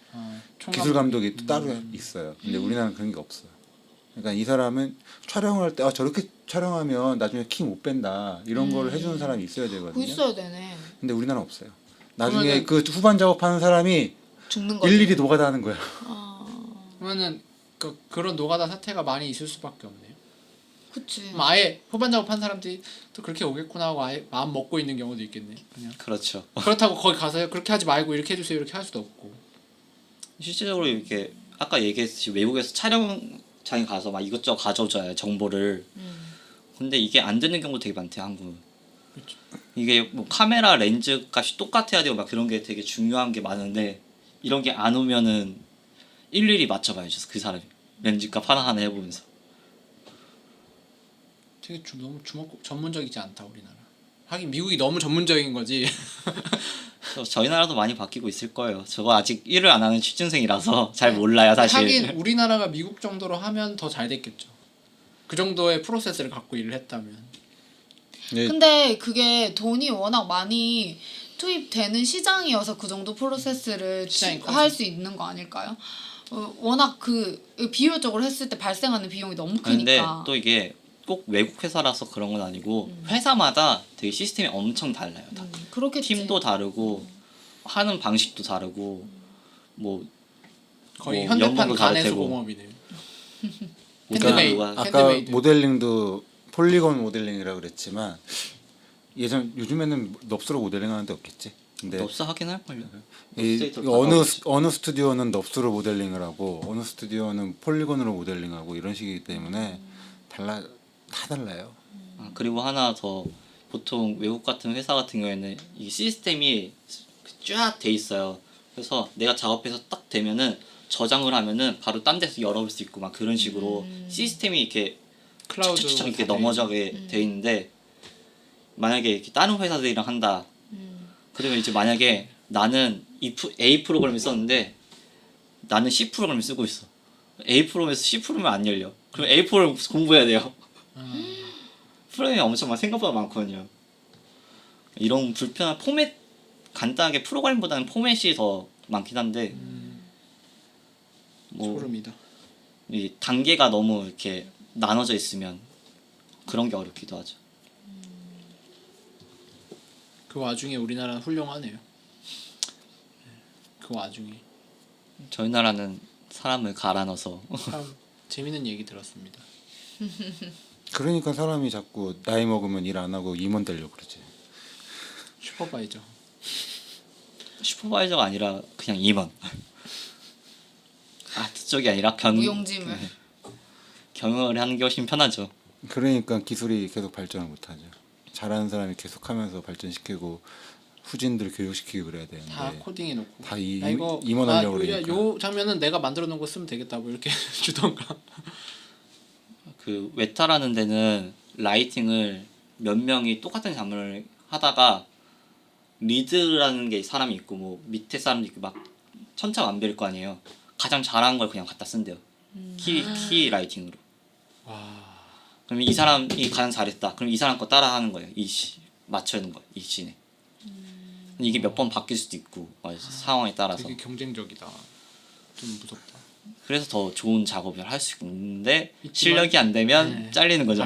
D: 기술 감독이 또 따로 있어요. 근데 우리나라는 그런 게 없어요. 그러니까 이 사람은 촬영할 때 저렇게 촬영하면 나중에 키 못 뺀다 이런 거를 해주는 사람이 있어야
C: 그거
D: 되거든요.
C: 있어야 되네.
D: 근데 우리나라는 없어요. 나중에
B: 그러면은-
D: 그 후반 작업하는 사람이
C: 죽는 거지.
D: 일일이 노가다 하는 거야.
B: 그러면은 그런 노가다 사태가 많이 있을 수밖에 없네요.
C: 그치.
B: 그럼 아예 후반 작업한 사람들이 또 그렇게 오겠구나 하고 아예 마음 먹고 있는 경우도 있겠네. 그냥
A: 그렇죠.
B: 그렇다고 거기 가서 그렇게 하지 말고 이렇게 해주세요 이렇게 할 수도 없고.
A: 실질적으로 이렇게 아까 얘기했듯이 외국에서 촬영장에 가서 막 이것저것 가져오잖아요, 정보를. 근데 이게 안 되는 경우도 되게 많대요, 한국은.
B: 그렇죠.
A: 이게 뭐 카메라 렌즈 값이 똑같아야 되고 막 그런 게 되게 중요한 게 많은데 이런 게 안 오면은 일일이 맞춰봐야죠, 그 사람이. 렌즈 값 하나하나 해보면서.
B: 되게 너무 전문적이지 않다 우리나라. 하긴 미국이 너무 전문적인 거지.
A: 그래서 저희 나라도 많이 바뀌고 있을 거예요. 저거 아직 일을 안 하는 취준생이라서 잘 몰라요, 사실.
B: 하긴 우리나라가 미국 정도로 하면 더 잘 됐겠죠. 그 정도의 프로세스를 갖고 일을 했다면.
D: 네,
C: 근데 그게 돈이 워낙 많이 투입되는 시장이어서 그 정도 프로세스를
B: 시장이 커서.
C: 할 수 있는 거 아닐까요? 워낙 그 비효율적으로 했을 때 발생하는 비용이 너무
A: 근데
C: 크니까.
A: 또 이게 꼭 외국 회사라서 그런 건 아니고 회사마다 되게 시스템이 엄청 달라요. 다.
C: 그렇겠지.
A: 팀도 다르고 하는 방식도 다르고 뭐
B: 거의
A: 뭐
B: 현대판
A: 연봉도 다를
B: 간해수
A: 테고.
B: 공업이네요.
C: 핸드메이드.
A: 누가
D: 아까
B: 핸드메이드.
D: 모델링도 폴리곤 모델링이라고 그랬지만 요즘에는 넙스로 모델링 하는 데 없겠지. 근데
A: 넙스 하긴 할걸요.
D: 이 어느 스튜디오는 넙스로 모델링을 하고 어느 스튜디오는 폴리곤으로 모델링하고 이런 식이기 때문에 다 달라요.
A: 그리고 하나 더 보통 외국 같은 회사 같은 경우에는 이 시스템이 쫙 돼 있어요. 그래서 내가 작업해서 딱 되면은 저장을 하면은 바로 딴 데서 열어볼 수 있고 막 그런 식으로 시스템이 이렇게
B: 클라우드
A: 착착착 이렇게
B: 다 돼
A: 넘어져게 돼 있는데 만약에 이렇게 다른 회사들이랑 한다. 그러면 이제 만약에 나는 A 프로그램을 썼는데 나는 C 프로그램을 쓰고 있어. A 프로그램에서 C 프로그램이 안 열려. 그럼 A 프로그램 공부해야 돼요. 프로그램이 엄청 생각보다 많거든요. 이런 불편한 포맷 간단하게 프로그램보다는 포맷이 더 많긴 한데 뭐
B: 소름이다.
A: 이 단계가 너무 이렇게 나눠져 있으면 그런 게 어렵기도 하죠.
B: 그 와중에 우리나라는 훌륭하네요. 그 와중에
A: 저희 나라는 사람을 갈아 넣어서
B: 참 재밌는 얘기 들었습니다.
D: 그러니까 사람이 자꾸 나이 먹으면 일 안 하고 임원 되려고 그러지.
B: 슈퍼바이저.
A: 슈퍼바이저가 아니라 그냥 임원. 그쪽이 아니라
C: 무용지물.
A: 경영을 하는 게 훨씬 편하죠.
D: 그러니까 기술이 계속 발전을 못하죠. 잘하는 사람이 계속하면서 발전시키고 후진들 교육시키고 그래야 되는데
B: 다 코딩해 놓고.
D: 다
B: 나 이거
D: 임원하려고
B: 야,
D: 그러니까.
B: 요 장면은 내가 만들어 놓은 거 쓰면 되겠다 뭐 이렇게 주던가.
A: 그 웨타라는 데는 라이팅을 몇 명이 똑같은 장면을 하다가 리드라는 게 사람이 있고 뭐 밑에 사람도 있고 막 천차만별일 거 아니에요. 가장 잘하는 걸 그냥 갖다 쓴대요. 키 라이팅으로.
B: 와.
A: 그럼 이 사람이 가장 잘했다. 그럼 이 사람 거 따라하는 거예요. 맞추는 거예요. 이 씬에. 이게 몇 번 바뀔 수도 있고 상황에 따라서.
B: 되게 경쟁적이다. 좀 무섭다.
A: 그래서 더 좋은 작업을 할 수 있는데
B: 있지만-
A: 실력이 안 되면
B: 네.
A: 잘리는 거죠.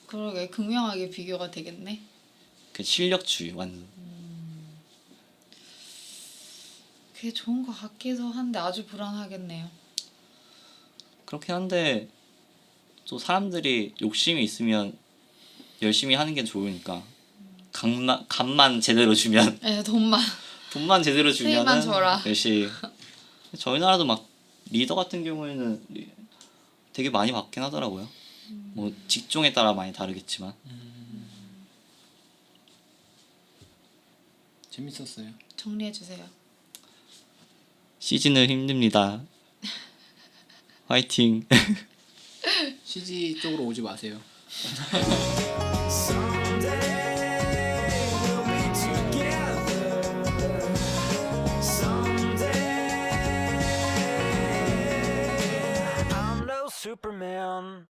C: 그러게 극명하게 비교가 되겠네.
A: 그 실력주의 완전.
C: 그게 좋은 것 같기도 한데 아주 불안하겠네요.
A: 그렇긴 한데 또 사람들이 욕심이 있으면 열심히 하는 게 좋으니까 값만 제대로 주면
C: 에 돈만.
A: 돈만 제대로
C: 세금만
A: 주면은
C: 줘라.
A: 열심히. 저희 나라도 막 리더 같은 경우에는 되게 많이 받긴 하더라고요. 뭐 직종에 따라 많이 다르겠지만
B: 재밌었어요.
C: 정리해 주세요.
A: 시즌은 힘듭니다. 화이팅.
B: CG 쪽으로 오지 마세요.
E: I'm no Superman.